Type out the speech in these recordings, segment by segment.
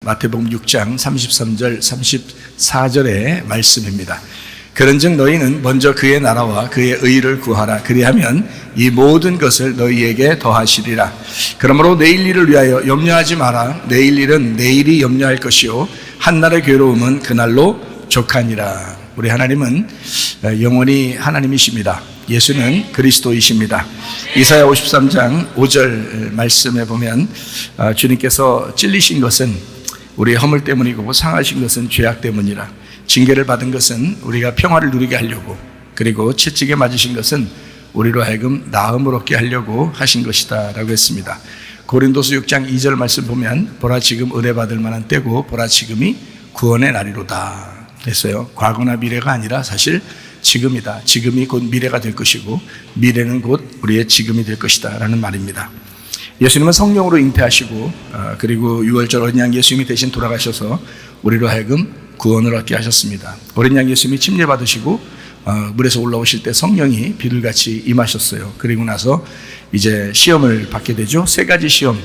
마태복음 6장 33절 34절의 말씀입니다. 그런즉 너희는 먼저 그의 나라와 그의 의를 구하라. 그리하면 이 모든 것을 너희에게 더하시리라. 그러므로 내일 일을 위하여 염려하지 마라. 내일 일은 내일이 염려할 것이요 한날의 괴로움은 그날로 족하니라. 우리 하나님은 영원히 하나님이십니다. 예수는 그리스도이십니다. 이사야 53장 5절 말씀에 보면 주님께서 찔리신 것은 우리의 허물 때문이고 상하신 것은 죄악 때문이라. 징계를 받은 것은 우리가 평화를 누리게 하려고, 그리고 채찍에 맞으신 것은 우리로 하여금 나음을 얻게 하려고 하신 것이다 라고 했습니다. 고린도서 6장 2절 말씀 보면 보라 지금 은혜 받을 만한 때고 보라 지금이 구원의 날이로다 했어요. 과거나 미래가 아니라 사실 지금이다. 지금이 곧 미래가 될 것이고 미래는 곧 우리의 지금이 될 것이다 라는 말입니다. 예수님은 성령으로 잉태하시고 그리고 6월절 어린 양 예수님이 대신 돌아가셔서 우리로 하여금 구원을 얻게 하셨습니다. 어린 양 예수님이 침례 받으시고 물에서 올라오실 때 성령이 비둘같이 임하셨어요. 그리고 나서 이제 시험을 받게 되죠. 세 가지 시험,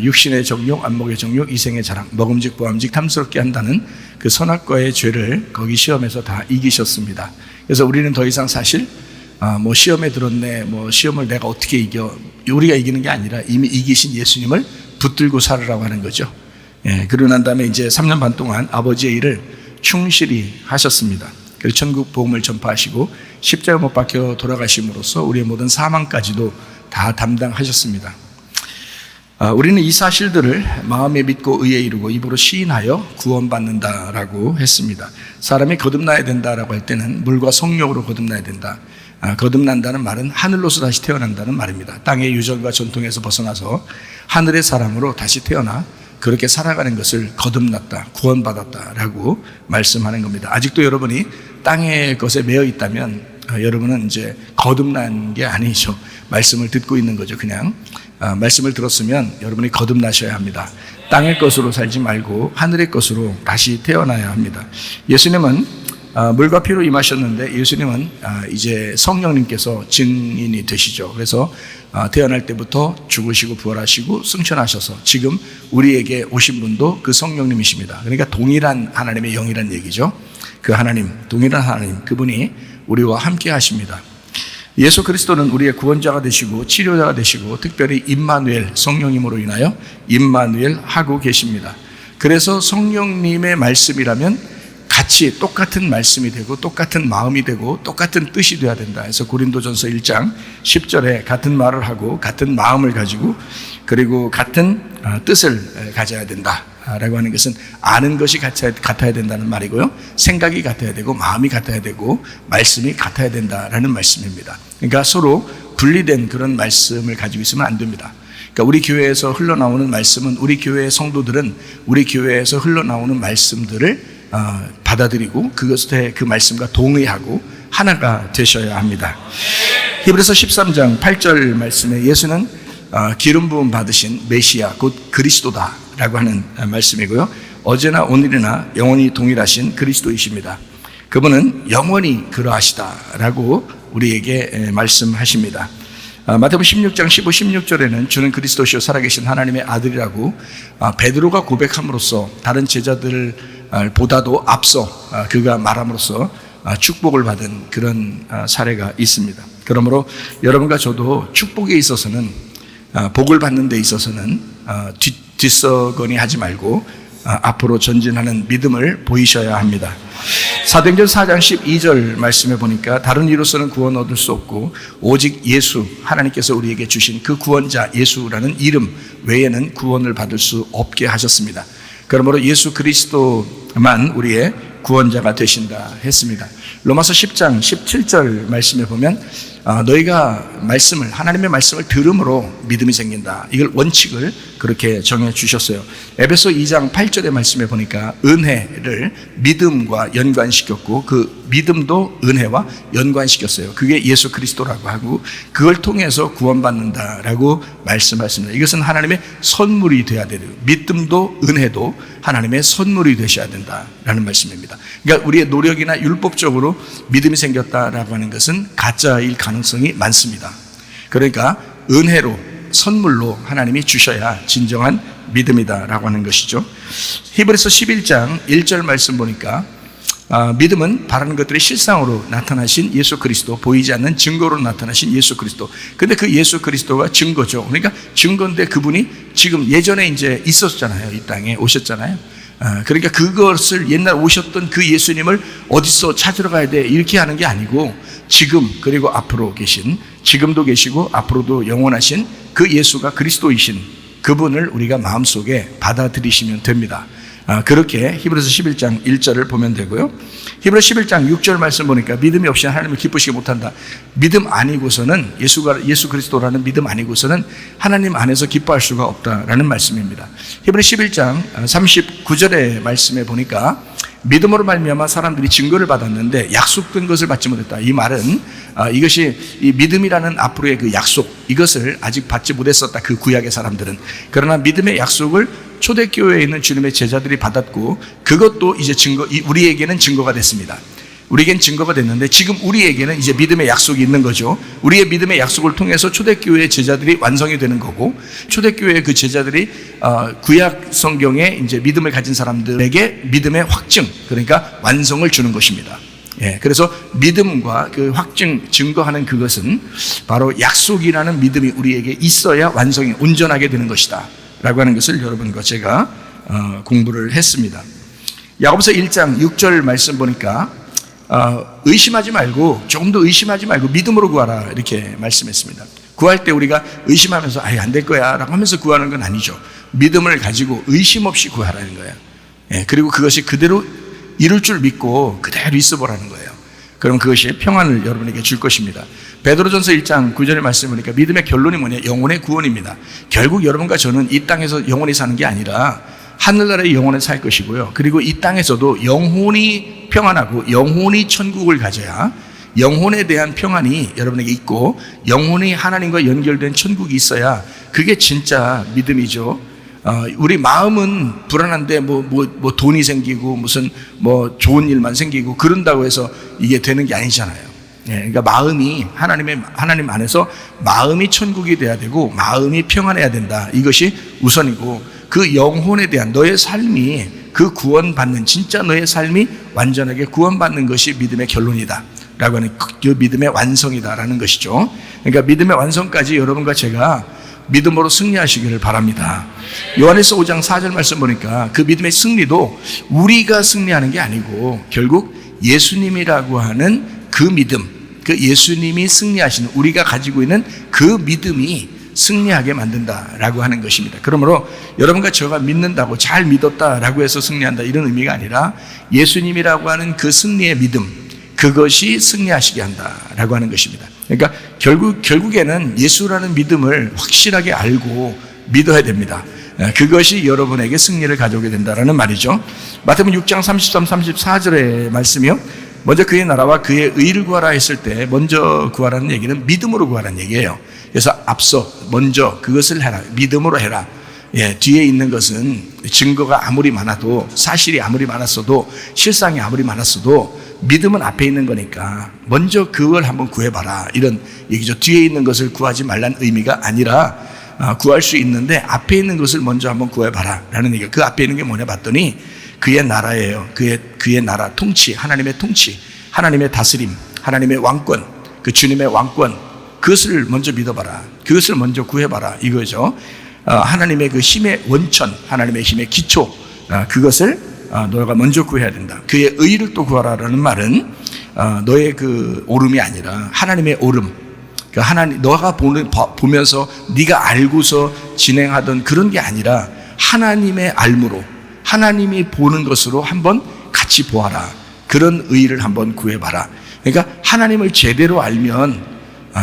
육신의 정욕, 안목의 정욕, 이생의 자랑, 먹음직 보암직 탐스럽게 한다는 그 선악과의 죄를 거기 시험에서 다 이기셨습니다. 그래서 우리는 더 이상 사실 뭐 시험에 들었네, 뭐 시험을 내가 어떻게 이겨, 우리가 이기는 게 아니라 이미 이기신 예수님을 붙들고 살으라고 하는 거죠. 그러고 난 다음에 이제 3년 반 동안 아버지의 일을 충실히 하셨습니다. 그래서 천국 복음을 전파하시고 십자가 못 박혀 돌아가심으로써 우리의 모든 사망까지도 다 담당하셨습니다. 우리는 이 사실들을 마음에 믿고 의에 이루고 입으로 시인하여 구원받는다라고 했습니다. 사람이 거듭나야 된다라고 할 때는 물과 성령으로 거듭나야 된다. 거듭난다는 말은 하늘로서 다시 태어난다는 말입니다. 땅의 유전과 전통에서 벗어나서 하늘의 사람으로 다시 태어나 그렇게 살아가는 것을 거듭났다, 구원받았다라고 말씀하는 겁니다. 아직도 여러분이 땅의 것에 매여 있다면 여러분은 이제 거듭난 게 아니죠. 말씀을 듣고 있는 거죠. 그냥 말씀을 들었으면 여러분이 거듭나셔야 합니다. 땅의 것으로 살지 말고 하늘의 것으로 다시 태어나야 합니다. 예수님은 물과 피로 임하셨는데 예수님은 이제 성령님께서 증인이 되시죠. 그래서 태어날 때부터 죽으시고 부활하시고 승천하셔서 지금 우리에게 오신 분도 그 성령님이십니다. 그러니까 동일한 하나님의 영이란 얘기죠. 그 하나님, 동일한 하나님, 그분이 우리와 함께 하십니다. 예수 그리스도는 우리의 구원자가 되시고 치료자가 되시고 특별히 임마누엘, 성령님으로 인하여 임마누엘 하고 계십니다. 그래서 성령님의 말씀이라면 같이 똑같은 말씀이 되고 똑같은 마음이 되고 똑같은 뜻이 되어야 된다 해서 고린도전서 1장 10절에 같은 말을 하고 같은 마음을 가지고 그리고 같은 뜻을 가져야 된다 라고 하는 것은 아는 것이 같아야 된다는 말이고요. 생각이 같아야 되고 마음이 같아야 되고 말씀이 같아야 된다라는 말씀입니다. 그러니까 서로 분리된 그런 말씀을 가지고 있으면 안 됩니다. 그러니까 우리 교회에서 흘러나오는 말씀은 우리 교회의 성도들은 우리 교회에서 흘러나오는 말씀들을 받아들이고 그것에 그 말씀과 동의하고 하나가 되셔야 합니다. 히브리서 13장 8절 말씀에 예수는 기름 부음 받으신 메시아 곧 그리스도다라고 하는 말씀이고요. 어제나 오늘이나 영원히 동일하신 그리스도이십니다. 그분은 영원히 그러하시다라고 우리에게 말씀하십니다. 마태복음 16장 15, 16절에는 주는 그리스도시요 살아계신 하나님의 아들이라고 베드로가 고백함으로써 다른 제자들보다도 앞서 그가 말함으로써 축복을 받은 그런 사례가 있습니다. 그러므로 여러분과 저도 축복에 있어서는 복을 받는 데 있어서는 뒷서거니 하지 말고 앞으로 전진하는 믿음을 보이셔야 합니다. 사도행전 4장 12절 말씀에 보니까 다른 이로서는 구원 얻을 수 없고 오직 예수, 하나님께서 우리에게 주신 그 구원자 예수라는 이름 외에는 구원을 받을 수 없게 하셨습니다. 그러므로 예수 그리스도만 우리의 구원자가 되신다 했습니다. 로마서 10장 17절 말씀에 보면 너희가 하나님의 말씀을 들음으로 믿음이 생긴다. 이걸 원칙을 그렇게 정해 주셨어요. 에베소 2장 8절의 말씀에 보니까 은혜를 믿음과 연관시켰고 그 믿음도 은혜와 연관시켰어요. 그게 예수 그리스도라고 하고 그걸 통해서 구원받는다라고 말씀하셨습니다. 이것은 하나님의 선물이 되어야 돼요. 믿음도 은혜도 하나님의 선물이 되셔야 된다라는 말씀입니다. 그러니까 우리의 노력이나 율법적으로 믿음이 생겼다라고 하는 것은 가짜일 가능성이 많습니다. 그러니까 은혜로 선물로 하나님이 주셔야 진정한 믿음이다라고 하는 것이죠. 히브리서 11장 1절 말씀 보니까 믿음은 바라는 것들의 실상으로 나타나신 예수 그리스도, 보이지 않는 증거로 나타나신 예수 그리스도. 근데 그 예수 그리스도가 증거죠. 그러니까 증거인데 그분이 지금 예전에 이제 있었잖아요. 이 땅에 오셨잖아요. 그러니까 그것을 옛날 오셨던 그 예수님을 어디서 찾으러 가야 돼 이렇게 하는 게 아니고 지금 그리고 앞으로 계신, 지금도 계시고 앞으로도 영원하신 그 예수가 그리스도이신 그분을 우리가 마음속에 받아들이시면 됩니다. 그렇게 히브리서 11장 1절을 보면 되고요. 히브리서 11장 6절 말씀 보니까 믿음이 없이 하나님을 기쁘시게 못한다. 믿음 아니고서는 예수 그리스도라는 믿음 아니고서는 하나님 안에서 기뻐할 수가 없다라는 말씀입니다. 히브리서 11장 39절의 말씀에 보니까 믿음으로 말미암아 사람들이 증거를 받았는데 약속된 것을 받지 못했다. 이 말은 이것이 이 믿음이라는 앞으로의 그 약속, 이것을 아직 받지 못했었다. 그 구약의 사람들은. 그러나 믿음의 약속을 초대교회에 있는 주님의 제자들이 받았고 그것도 이제 우리에게는 증거가 됐습니다. 우리에겐 증거가 됐는데 지금 우리에게는 이제 믿음의 약속이 있는 거죠. 우리의 믿음의 약속을 통해서 초대교회의 제자들이 완성이 되는 거고, 초대교회의 그 제자들이 구약 성경에 이제 믿음을 가진 사람들에게 믿음의 확증, 그러니까 완성을 주는 것입니다. 예, 그래서 믿음과 그 확증, 증거하는 그것은 바로 약속이라는 믿음이 우리에게 있어야 완성이 온전하게 되는 것이다 라고 하는 것을 여러분과 제가 공부를 했습니다. 야고보서 1장 6절 말씀 보니까 의심하지 말고, 조금 더 의심하지 말고 믿음으로 구하라 이렇게 말씀했습니다. 구할 때 우리가 의심하면서 안 될 거야 라고 하면서 구하는 건 아니죠. 믿음을 가지고 의심 없이 구하라는 거예요. 예, 그리고 그것이 그대로 이룰 줄 믿고 그대로 있어 보라는 거예요. 그럼 그것이 평안을 여러분에게 줄 것입니다. 베드로전서 1장 9절의 말씀 보니까 믿음의 결론이 뭐냐? 영혼의 구원입니다. 결국 여러분과 저는 이 땅에서 영원히 사는 게 아니라 하늘나라의 영혼에 살 것이고요. 그리고 이 땅에서도 영혼이 평안하고 영혼이 천국을 가져야 영혼에 대한 평안이 여러분에게 있고 영혼이 하나님과 연결된 천국이 있어야 그게 진짜 믿음이죠. 우리 마음은 불안한데 뭐 돈이 생기고 무슨 뭐 좋은 일만 생기고 그런다고 해서 이게 되는 게 아니잖아요. 예, 그러니까 마음이 하나님 안에서 마음이 천국이 돼야 되고 마음이 평안해야 된다. 이것이 우선이고 그 영혼에 대한 너의 삶이 그 구원받는 진짜 너의 삶이 완전하게 구원받는 것이 믿음의 결론이다 라고 하는 그 믿음의 완성이다라는 것이죠. 그러니까 믿음의 완성까지 여러분과 제가 믿음으로 승리하시기를 바랍니다. 요한일서 5장 4절 말씀 보니까 그 믿음의 승리도 우리가 승리하는 게 아니고 결국 예수님이라고 하는 그 믿음, 그 예수님이 승리하시는 우리가 가지고 있는 그 믿음이 승리하게 만든다라고 하는 것입니다. 그러므로 여러분과 제가 믿는다고 잘 믿었다라고 해서 승리한다 이런 의미가 아니라 예수님이라고 하는 그 승리의 믿음, 그것이 승리하시게 한다라고 하는 것입니다. 그러니까 결국에는 예수라는 믿음을 확실하게 알고 믿어야 됩니다. 그것이 여러분에게 승리를 가져오게 된다라는 말이죠. 마태복음 6장 33, 34절의 말씀이요. 먼저 그의 나라와 그의 의를 구하라 했을 때 먼저 구하라는 얘기는 믿음으로 구하라는 얘기예요. 그래서 앞서 먼저 그것을 해라. 믿음으로 해라. 예, 뒤에 있는 것은 증거가 아무리 많아도 사실이 아무리 많았어도 실상이 아무리 많았어도 믿음은 앞에 있는 거니까 먼저 그걸 한번 구해봐라 이런 얘기죠. 뒤에 있는 것을 구하지 말라는 의미가 아니라 구할 수 있는데 앞에 있는 것을 먼저 한번 구해봐라 라는 얘기가 그 앞에 있는 게 뭐냐 봤더니 그의 나라예요. 그의 나라 통치, 하나님의 통치, 하나님의 다스림, 하나님의 왕권, 그 주님의 왕권, 그것을 먼저 믿어봐라. 그것을 먼저 구해봐라 이거죠. 하나님의 그 힘의 원천, 하나님의 힘의 기초, 그것을 너가 먼저 구해야 된다. 그의 의를 또 구하라라는 말은 너의 그 오름이 아니라 하나님의 오름. 그 하나님 너가 보면서 네가 알고서 진행하던 그런 게 아니라 하나님의 알므로 하나님이 보는 것으로 한번 같이 보아라. 그런 의를 한번 구해봐라. 그러니까 하나님을 제대로 알면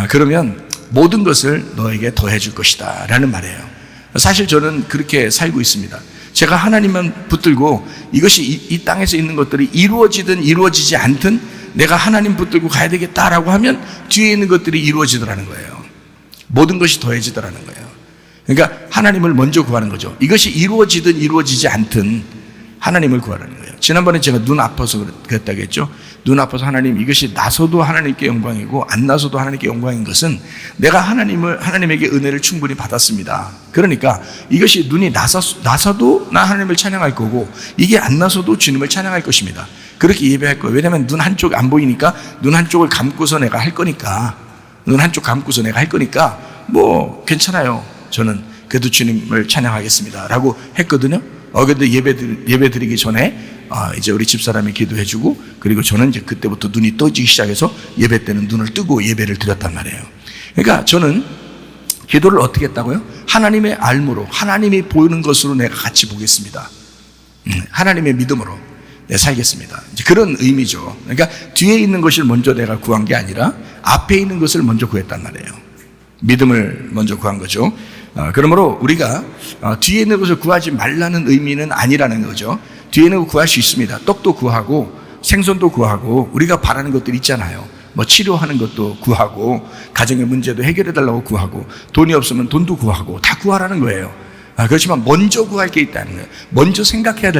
그러면 모든 것을 너에게 더해 줄 것이다 라는 말이에요. 사실 저는 그렇게 살고 있습니다. 제가 하나님만 붙들고 이것이 이 땅에서 있는 것들이 이루어지든 이루어지지 않든 내가 하나님 붙들고 가야 되겠다라고 하면 뒤에 있는 것들이 이루어지더라는 거예요. 모든 것이 더해지더라는 거예요. 그러니까 하나님을 먼저 구하는 거죠. 이것이 이루어지든 이루어지지 않든 하나님을 구하라는 거예요. 지난번에 제가 눈 아파서 그랬다고 했죠. 눈 아파서 하나님, 이것이 나서도 하나님께 영광이고 안 나서도 하나님께 영광인 것은 내가 하나님에게 은혜를 충분히 받았습니다. 그러니까 이것이 눈이 나서도 나 하나님을 찬양할 거고, 이게 안 나서도 주님을 찬양할 것입니다. 그렇게 예배할 거예요. 왜냐하면 눈 한쪽 안 보이니까 눈 한쪽을 감고서 내가 할 거니까, 눈 한쪽 감고서 내가 할 거니까 뭐 괜찮아요. 저는 그래도 주님을 찬양하겠습니다 라고 했거든요. 근데 예배 드리기 전에 이제 우리 집사람이 기도해주고, 그리고 저는 이제 그때부터 눈이 떠지기 시작해서 예배 때는 눈을 뜨고 예배를 드렸단 말이에요. 그러니까 저는 기도를 어떻게 했다고요? 하나님의 알므로, 하나님이 보이는 것으로 내가 같이 보겠습니다. 하나님의 믿음으로 내가 살겠습니다. 이제 그런 의미죠. 그러니까 뒤에 있는 것을 먼저 내가 구한 게 아니라 앞에 있는 것을 먼저 구했단 말이에요. 믿음을 먼저 구한 거죠. 그러므로 우리가 뒤에 있는 것을 구하지 말라는 의미는 아니라는 거죠. 뒤에 있는 거 구할 수 있습니다. 떡도 구하고 생선도 구하고 우리가 바라는 것들이 있잖아요. 뭐 치료하는 것도 구하고 가정의 문제도 해결해 달라고 구하고 돈이 없으면 돈도 구하고 다 구하라는 거예요. 그렇지만 먼저 구할 게 있다는 거예요. 먼저 생각해야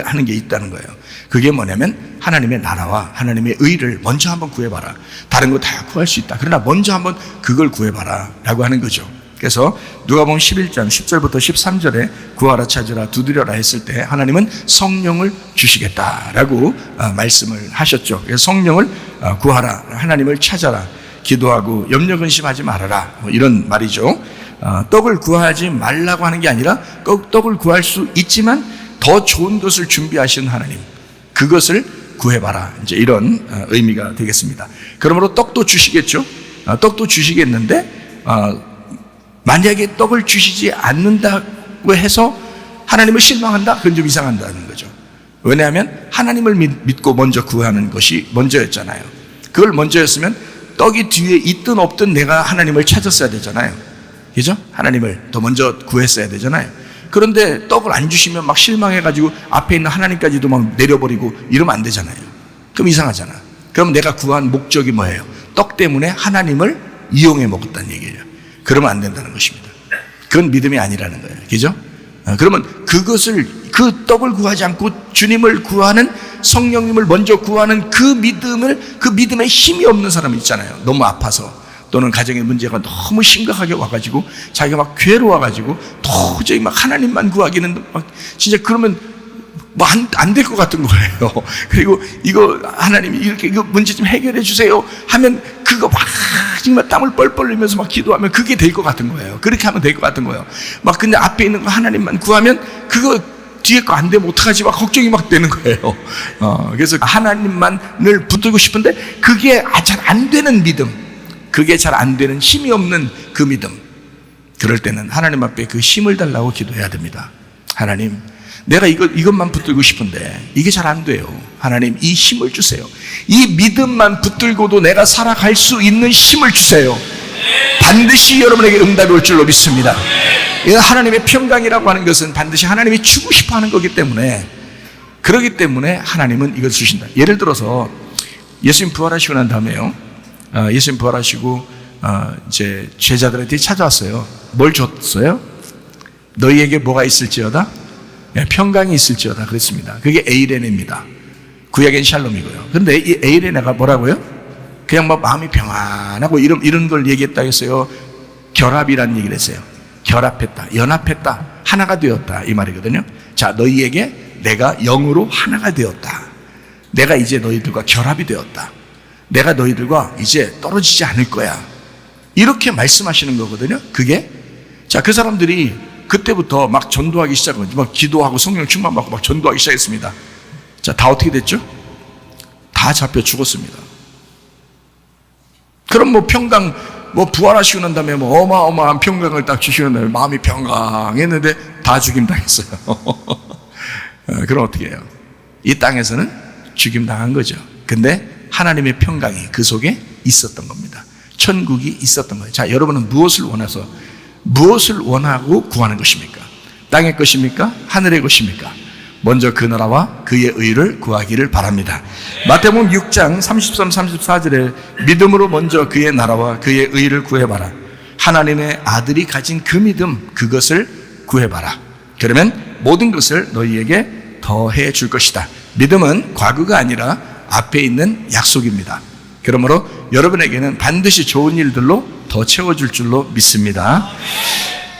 하는 게 있다는 거예요. 그게 뭐냐면 하나님의 나라와 하나님의 의를 먼저 한번 구해봐라. 다른 거 다 구할 수 있다. 그러나 먼저 한번 그걸 구해봐라 라고 하는 거죠. 그래서 누가복음 11장 10절부터 13절에 구하라 찾으라 두드려라 했을 때 하나님은 성령을 주시겠다라고 말씀을 하셨죠. 그래서 성령을 구하라, 하나님을 찾아라, 기도하고 염려 근심하지 말아라, 뭐 이런 말이죠. 떡을 구하지 말라고 하는 게 아니라 떡을 구할 수 있지만 더 좋은 것을 준비하신 하나님, 그것을 구해봐라, 이제 이런 의미가 되겠습니다. 그러므로 떡도 주시겠죠. 떡도 주시겠는데 만약에 떡을 주시지 않는다고 해서 하나님을 실망한다? 그건 좀 이상한다는 거죠. 왜냐하면 하나님을 믿고 먼저 구하는 것이 먼저였잖아요. 그걸 먼저였으면 떡이 뒤에 있든 없든 내가 하나님을 찾았어야 되잖아요. 그죠? 하나님을 더 먼저 구했어야 되잖아요. 그런데 떡을 안 주시면 막 실망해가지고 앞에 있는 하나님까지도 막 내려버리고 이러면 안 되잖아요. 그럼 이상하잖아. 그럼 내가 구한 목적이 뭐예요? 떡 때문에 하나님을 이용해 먹었다는 얘기예요. 그러면 안 된다는 것입니다. 그건 믿음이 아니라는 거예요. 그죠? 그러면 그 떡을 구하지 않고 주님을 구하는, 성령님을 먼저 구하는 그 믿음에 힘이 없는 사람이 있잖아요. 너무 아파서, 또는 가정의 문제가 너무 심각하게 와가지고 자기가 막 괴로워가지고 도저히 막 하나님만 구하기는 막 진짜 그러면 뭐 안 될 것 같은 거예요. 그리고 이거 하나님이 이렇게 이거 문제 좀 해결해 주세요 하면 그거 막 정말 땀을 뻘뻘 흘리면서 막 기도하면 그게 될 것 같은 거예요. 그렇게 하면 될 것 같은 거예요. 막 근데 앞에 있는 거 하나님만 구하면 그거 뒤에 거 안 되면 어떡하지 막 걱정이 막 되는 거예요. 그래서 하나님만을 붙들고 싶은데 그게 잘 안 되는 믿음, 그게 잘 안 되는 힘이 없는 그 믿음, 그럴 때는 하나님 앞에 그 힘을 달라고 기도해야 됩니다. 하나님, 내가 이것만 붙들고 싶은데 이게 잘 안 돼요. 하나님, 이 힘을 주세요. 이 믿음만 붙들고도 내가 살아갈 수 있는 힘을 주세요. 반드시 여러분에게 응답이 올 줄로 믿습니다. 하나님의 평강이라고 하는 것은 반드시 하나님이 주고 싶어 하는 거기 때문에, 그러기 때문에 하나님은 이걸 주신다. 예를 들어서 예수님 부활하시고 난 다음에요, 예수님 부활하시고 이제 제자들한테 찾아왔어요. 뭘 줬어요? 너희에게 뭐가 있을지어다? 평강이 있을지어다 그랬습니다. 그게 에이레네입니다. 구약엔 샬롬이고요. 그런데 이 에이레네가 뭐라고요? 그냥 뭐 마음이 평안하고 이런 걸 얘기했다 했어요. 결합이라는 얘기를 했어요. 결합했다, 연합했다, 하나가 되었다, 이 말이거든요. 자, 너희에게 내가 영으로 하나가 되었다. 내가 이제 너희들과 결합이 되었다. 내가 너희들과 이제 떨어지지 않을 거야. 이렇게 말씀하시는 거거든요. 그게, 자, 그 사람들이 그때부터 막 전도하기 시작하고 막 기도하고 성령 충만받고 막 전도하기 시작했습니다. 자, 다 어떻게 됐죠? 다 잡혀 죽었습니다. 그럼 뭐 평강, 뭐 부활하시고 난 다음에 뭐 어마어마한 평강을 딱 주시는 다음에 마음이 평강했는데 다 죽임당했어요. 그럼 어떻게 해요? 이 땅에서는 죽임당한 거죠. 근데 하나님의 평강이 그 속에 있었던 겁니다. 천국이 있었던 거예요. 자, 여러분은 무엇을 원하고 구하는 것입니까? 땅의 것입니까? 하늘의 것입니까? 먼저 그 나라와 그의 의를 구하기를 바랍니다. 마태복음 6장 33, 34절에 믿음으로 먼저 그의 나라와 그의 의를 구해봐라. 하나님의 아들이 가진 그 믿음, 그것을 구해봐라. 그러면 모든 것을 너희에게 더해 줄 것이다. 믿음은 과거가 아니라 앞에 있는 약속입니다. 그러므로 여러분에게는 반드시 좋은 일들로 더 채워줄 줄로 믿습니다.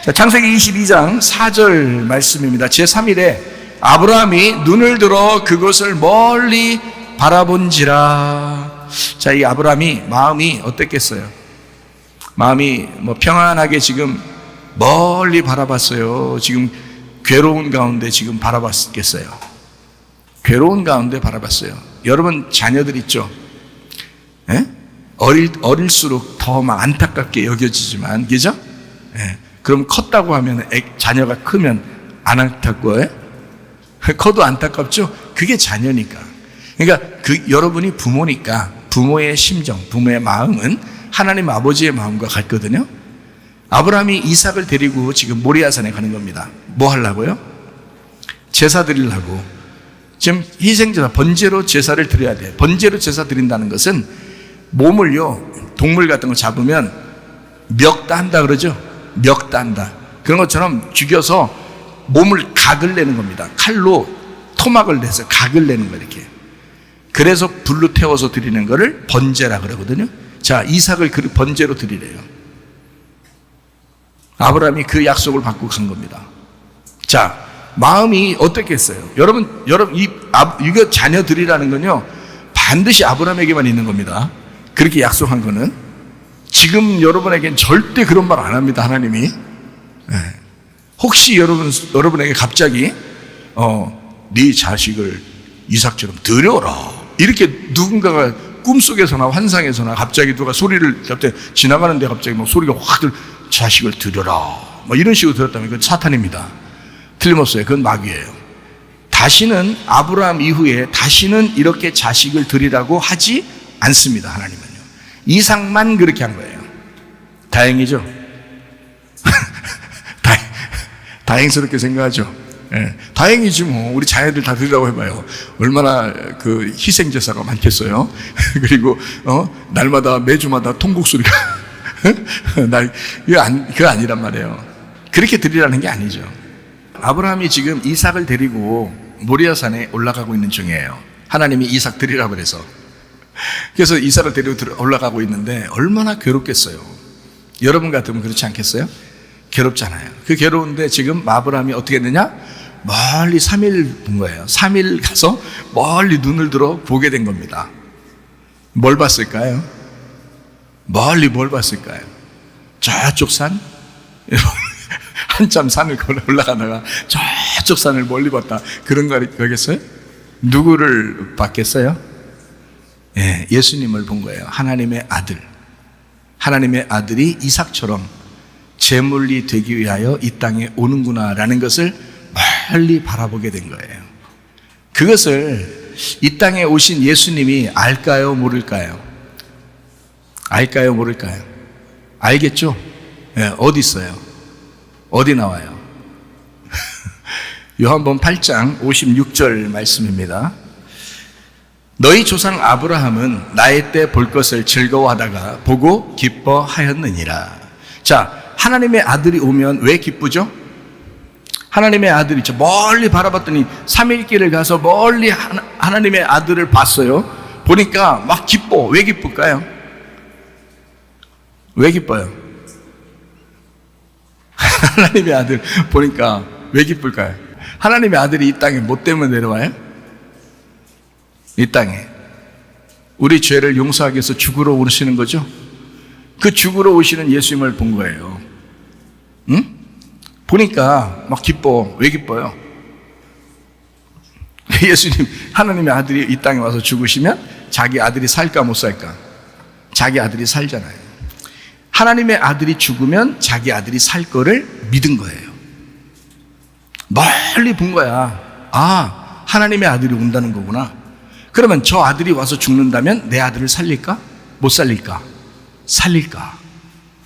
자, 창세기 22장 4절 말씀입니다. 제3일에 아브라함이 눈을 들어 그곳을 멀리 바라본지라. 자, 이 아브라함이 마음이 어땠겠어요? 마음이 평안하게 지금 멀리 바라봤어요. 지금 괴로운 가운데 지금 바라봤겠어요. 괴로운 가운데 바라봤어요. 여러분 자녀들 있죠? 예? 어릴수록 더 막 안타깝게 여겨지지만, 그죠? 예. 그럼 컸다고 하면 자녀가 크면 안 안타까워요? 커도 안타깝죠? 그게 자녀니까. 그러니까 여러분이 부모니까 부모의 심정, 부모의 마음은 하나님 아버지의 마음과 같거든요. 아브라함이 이삭을 데리고 지금 모리아산에 가는 겁니다. 뭐 하려고요? 제사 드리려고. 지금 희생제사, 번제로 제사를 드려야 돼요. 번제로 제사 드린다는 것은 몸을요, 동물 같은 거 잡으면 멱다한다 그러죠? 멱다한다. 그런 것처럼 죽여서 몸을 각을 내는 겁니다. 칼로 토막을 내서 각을 내는 거예요, 이렇게. 그래서 불로 태워서 드리는 거를 번제라 그러거든요. 자, 이삭을 그 번제로 드리래요. 아브라함이 그 약속을 받고 간 겁니다. 자, 마음이 어떻겠어요? 여러분, 이거 자녀들이라는 건요, 반드시 아브라함에게만 있는 겁니다. 그렇게 약속한 거는. 지금 여러분에겐 절대 그런 말 안 합니다, 하나님이. 네. 혹시 여러분에게 갑자기, 네 자식을 이삭처럼 드려라. 이렇게 누군가가 꿈속에서나 환상에서나 갑자기 누가 소리를, 갑자기 지나가는데 갑자기 막 소리가 확 자식을 드려라. 뭐 이런 식으로 들었다면 그건 사탄입니다. 틀림없어요. 그건 마귀예요. 다시는 아브라함 이후에 다시는 이렇게 자식을 드리라고 하지 않습니다. 하나님은요. 이삭만 그렇게 한 거예요. 다행이죠. 다행스럽게 생각하죠. 예, 다행이지 뭐. 우리 자녀들 다 드리라고 해봐요. 얼마나 그 희생제사가 많겠어요. 그리고 날마다 매주마다 통곡 소리가 그거 아니란 말이에요. 그렇게 드리라는 게 아니죠. 아브라함이 지금 이삭을 데리고 모리아산에 올라가고 있는 중이에요. 하나님이 이삭 드리라고 그래서. 그래서 이삭을 데리고 올라가고 있는데 얼마나 괴롭겠어요. 여러분 같으면 그렇지 않겠어요? 괴롭잖아요. 그 괴로운데 지금 아브라함이 어떻게 했느냐? 멀리 3일 본 거예요. 3일 가서 멀리 눈을 들어 보게 된 겁니다. 뭘 봤을까요? 멀리 뭘 봤을까요? 저쪽 산? 한참 산을 올라가다가 저쪽 산을 멀리 봤다. 그런 거겠어요? 누구를 봤겠어요? 예, 예수님을 본 거예요. 하나님의 아들. 하나님의 아들이 이삭처럼 제물이 되기 위하여 이 땅에 오는구나라는 것을 멀리 바라보게 된 거예요. 그것을 이 땅에 오신 예수님이 알까요? 모를까요? 알까요? 모를까요? 알겠죠? 예, 어디 있어요? 어디 나와요? 요한복음 8장 56절 말씀입니다. 너희 조상 아브라함은 나의 때 볼 것을 즐거워하다가 보고 기뻐하였느니라. 자, 하나님의 아들이 오면 왜 기쁘죠? 하나님의 아들이 멀리 바라봤더니 3일 길을 가서 멀리 하나님의 아들을 봤어요. 보니까 막 기뻐. 왜 기쁠까요? 왜 기뻐요? 하나님의 아들 보니까 왜 기쁠까요? 하나님의 아들이 이 땅에 뭐 때문에 내려와요? 이 땅에 우리 죄를 용서하기 위해서 죽으러 오시는 거죠. 그 죽으러 오시는 예수님을 본 거예요. 응? 보니까 막 기뻐. 왜 기뻐요? 예수님, 하나님의 아들이 이 땅에 와서 죽으시면 자기 아들이 살까 못 살까? 자기 아들이 살잖아요. 하나님의 아들이 죽으면 자기 아들이 살 거를 믿은 거예요. 멀리 본 거야. 아, 하나님의 아들이 온다는 거구나. 그러면 저 아들이 와서 죽는다면 내 아들을 살릴까? 못 살릴까? 살릴까?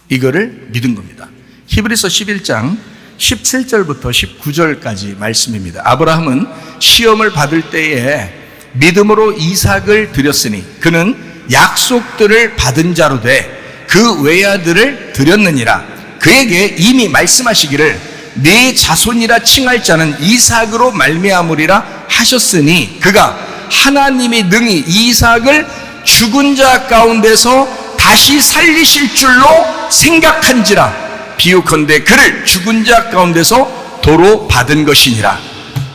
이거를 믿은 겁니다. 히브리서 11장 17절부터 19절까지 말씀입니다. 아브라함은 시험을 받을 때에 믿음으로 이삭을 드렸으니 그는 약속들을 받은 자로 돼 그 외아들을 드렸느니라. 그에게 이미 말씀하시기를 네 자손이라 칭할 자는 이삭으로 말미암으리라 하셨으니 그가 하나님이 능히 이삭을 죽은 자 가운데서 다시 살리실 줄로 생각한지라 비유컨대 그를 죽은 자 가운데서 도로 받은 것이니라.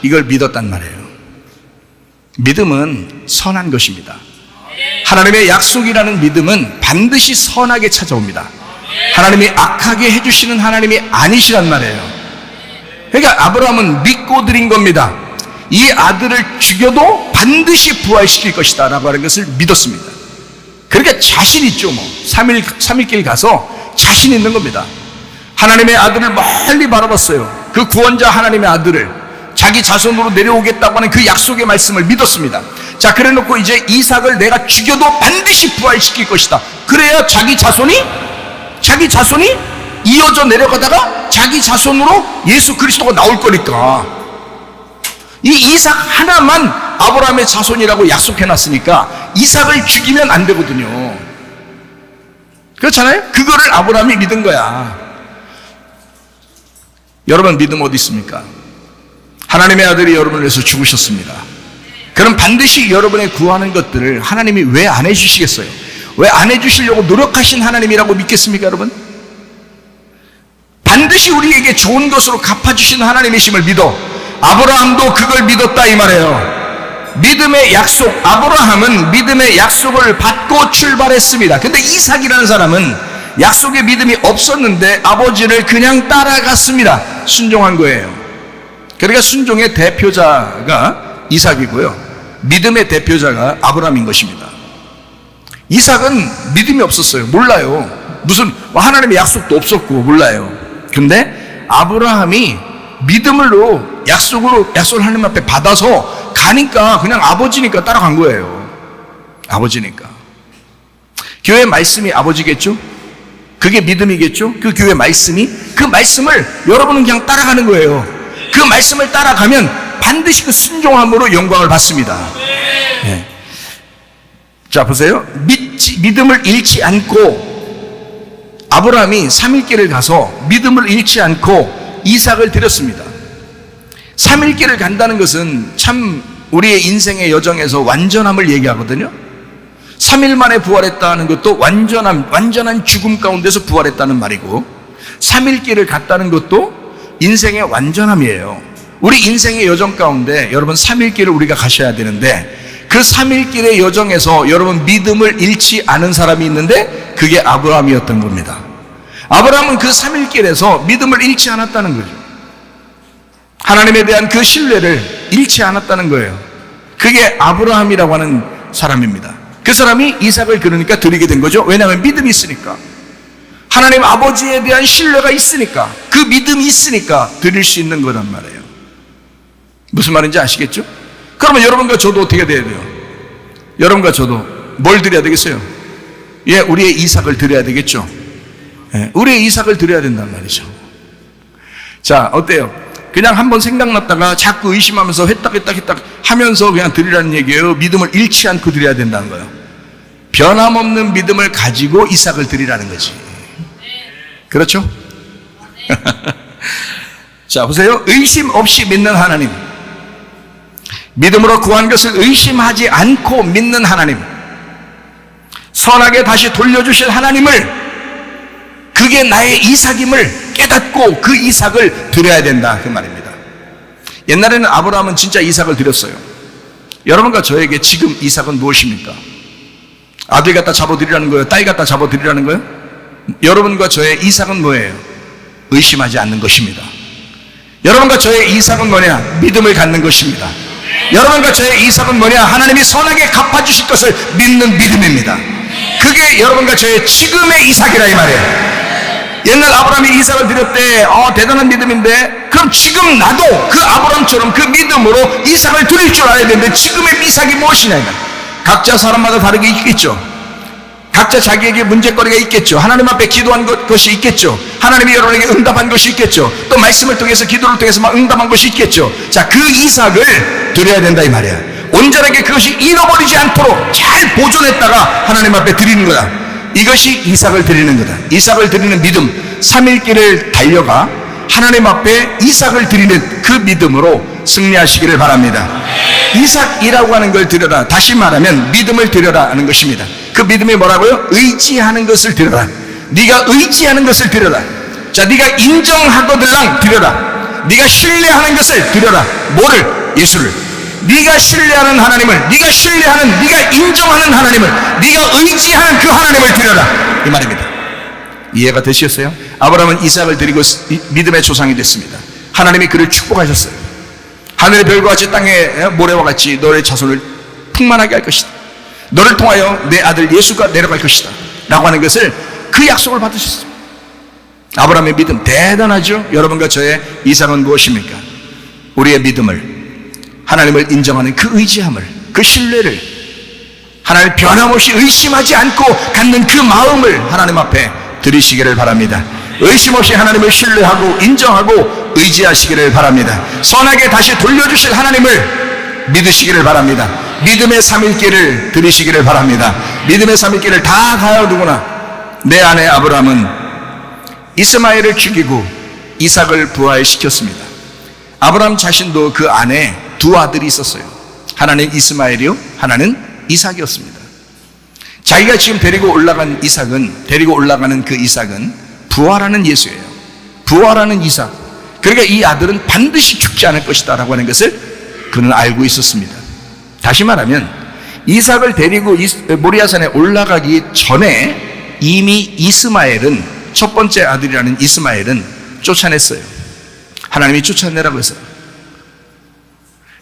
이걸 믿었단 말이에요. 믿음은 선한 것입니다. 하나님의 약속이라는 믿음은 반드시 선하게 찾아옵니다. 하나님이 악하게 해주시는 하나님이 아니시란 말이에요. 그러니까 아브라함은 믿고 드린 겁니다. 이 아들을 죽여도 반드시 부활시킬 것이다 라고 하는 것을 믿었습니다. 그러니까 자신 있죠. 3일길 가서 자신 있는 겁니다. 하나님의 아들을 멀리 바라봤어요. 그 구원자 하나님의 아들을 자기 자손으로 내려오겠다고 하는 그 약속의 말씀을 믿었습니다. 자, 그래 놓고 이제 이삭을 내가 죽여도 반드시 부활시킬 것이다. 그래야 자기 자손이 이어져 내려가다가 자기 자손으로 예수 그리스도가 나올 거니까. 이 이삭 하나만 아브라함의 자손이라고 약속해놨으니까 이삭을 죽이면 안 되거든요. 그렇잖아요? 그거를 아브라함이 믿은 거야. 여러분, 믿음 어디 있습니까? 하나님의 아들이 여러분을 위해서 죽으셨습니다. 그럼 반드시 여러분의 구하는 것들을 하나님이 왜 안 해주시겠어요? 왜 안 해주시려고 노력하신 하나님이라고 믿겠습니까, 여러분? 반드시 우리에게 좋은 것으로 갚아주신 하나님이심을 믿어. 아브라함도 그걸 믿었다 이 말이에요. 믿음의 약속, 아브라함은 믿음의 약속을 받고 출발했습니다. 근데 이삭이라는 사람은 약속의 믿음이 없었는데 아버지를 그냥 따라갔습니다. 순종한 거예요. 그러니까 순종의 대표자가 이삭이고요, 믿음의 대표자가 아브라함인 것입니다. 이삭은 믿음이 없었어요. 몰라요. 무슨 하나님의 약속도 없었고 몰라요. 근데 아브라함이 믿음으로 약속을 하나님 앞에 받아서 가니까 그냥 아버지니까 따라간 거예요. 아버지니까. 교회 말씀이 아버지겠죠? 그게 믿음이겠죠? 그 교회 말씀이, 그 말씀을 여러분은 그냥 따라가는 거예요. 그 말씀을 따라가면 반드시 그 순종함으로 영광을 받습니다. 네. 자, 보세요. 믿음을 잃지 않고 아브라함이 3일길을 가서 믿음을 잃지 않고 이삭을 드렸습니다. 3일길을 간다는 것은 참 우리의 인생의 여정에서 완전함을 얘기하거든요. 3일 만에 부활했다는 것도 완전한 죽음 가운데서 부활했다는 말이고, 3일길을 갔다는 것도 인생의 완전함이에요. 우리 인생의 여정 가운데 여러분 3일길을 우리가 가셔야 되는데, 그 3일길의 여정에서 여러분 믿음을 잃지 않은 사람이 있는데 그게 아브라함이었던 겁니다. 아브라함은 그 3일길에서 믿음을 잃지 않았다는 거죠. 하나님에 대한 그 신뢰를 잃지 않았다는 거예요. 그게 아브라함이라고 하는 사람입니다. 그 사람이 이삭을 그러니까 드리게 된 거죠. 왜냐하면 믿음이 있으니까, 하나님 아버지에 대한 신뢰가 있으니까, 그 믿음이 있으니까 드릴 수 있는 거란 말이에요. 무슨 말인지 아시겠죠? 그러면 여러분과 저도 어떻게 돼야 돼요? 여러분과 저도 뭘 드려야 되겠어요? 예, 우리의 이삭을 드려야 되겠죠. 예, 우리의 이삭을 드려야 된단 말이죠. 자, 어때요? 그냥 한번 생각났다가 자꾸 의심하면서 했딱 하면서 그냥 드리라는 얘기예요? 믿음을 잃지 않고 드려야 된다는 거예요. 변함없는 믿음을 가지고 이삭을 드리라는 거지. 그렇죠? 자, 보세요. 의심 없이 믿는 하나님, 믿음으로 구한 것을 의심하지 않고 믿는 하나님, 선하게 다시 돌려주실 하나님을, 그게 나의 이삭임을 깨닫고 그 이삭을 드려야 된다, 그 말입니다. 옛날에는 아브라함은 진짜 이삭을 드렸어요. 여러분과 저에게 지금 이삭은 무엇입니까? 아들 갖다 잡아드리라는 거예요? 딸 갖다 잡아드리라는 거예요? 여러분과 저의 이삭은 뭐예요? 의심하지 않는 것입니다. 여러분과 저의 이삭은 뭐냐? 믿음을 갖는 것입니다. 여러분과 저의 이삭은 뭐냐? 하나님이 선하게 갚아주실 것을 믿는 믿음입니다. 그게 여러분과 저의 지금의 이삭이라 이 말이에요. 옛날 아브라함이 이삭을 드렸대. 대단한 믿음인데, 그럼 지금 나도 그 아브라함처럼 그 믿음으로 이삭을 드릴 줄 알아야 되는데, 지금의 이삭이 무엇이냐. 각자 사람마다 다르게 있겠죠. 각자 자기에게 문제거리가 있겠죠. 하나님 앞에 기도한 것이 있겠죠. 하나님이 여러분에게 응답한 것이 있겠죠. 또 말씀을 통해서, 기도를 통해서 막 응답한 것이 있겠죠. 자, 그 이삭을 드려야 된다 이 말이야. 온전하게 그것이 잃어버리지 않도록 잘 보존했다가 하나님 앞에 드리는 거다. 이것이 이삭을 드리는 거다. 이삭을 드리는 믿음, 3일길을 달려가 하나님 앞에 이삭을 드리는 그 믿음으로 승리하시기를 바랍니다. 이삭이라고 하는 걸 드려라. 다시 말하면 믿음을 드려라 하는 것입니다. 그 믿음이 뭐라고요? 의지하는 것을 드려라. 네가 의지하는 것을 드려라. 자, 네가 인정하거들랑 드려라. 네가 신뢰하는 것을 드려라. 뭐를? 예수를. 네가 신뢰하는 하나님을, 네가 신뢰하는, 네가 인정하는 하나님을, 네가 의지하는 그 하나님을 드려라, 이 말입니다. 이해가 되셨어요? 아브라함은 이삭을 드리고 믿음의 조상이 됐습니다. 하나님이 그를 축복하셨어요. 하늘의 별과 같이 땅의 모래와 같이 너의 자손을 풍만하게 할 것이다. 너를 통하여 내 아들 예수가 내려갈 것이다 라고 하는 것을, 그 약속을 받으셨습니다. 아브라함의 믿음 대단하죠? 여러분과 저의 이삭은 무엇입니까? 우리의 믿음을, 하나님을 인정하는 그 의지함을, 그 신뢰를, 하나님 변함없이 의심하지 않고 갖는 그 마음을 하나님 앞에 드리시기를 바랍니다. 의심 없이 하나님을 신뢰하고 인정하고 의지하시기를 바랍니다. 선하게 다시 돌려주실 하나님을 믿으시기를 바랍니다. 믿음의 3일길을 드리시기를 바랍니다. 믿음의 3일길을 다 가요. 누구나. 내 아내 아브라함은 이스마엘을 죽이고 이삭을 부활시켰습니다. 아브라함 자신도 그 안에 두 아들이 있었어요. 하나는 이스마엘이요, 하나는 이삭이었습니다. 자기가 지금 데리고 올라가는 그 이삭은 부활하는 예수예요. 부활하는 이삭. 그러니까 이 아들은 반드시 죽지 않을 것이다 라고 하는 것을 그는 알고 있었습니다. 다시 말하면 이삭을 데리고 모리아산에 올라가기 전에 이미 이스마엘은, 첫 번째 아들이라는 이스마엘은 쫓아냈어요. 하나님이 쫓아내라고 했어요.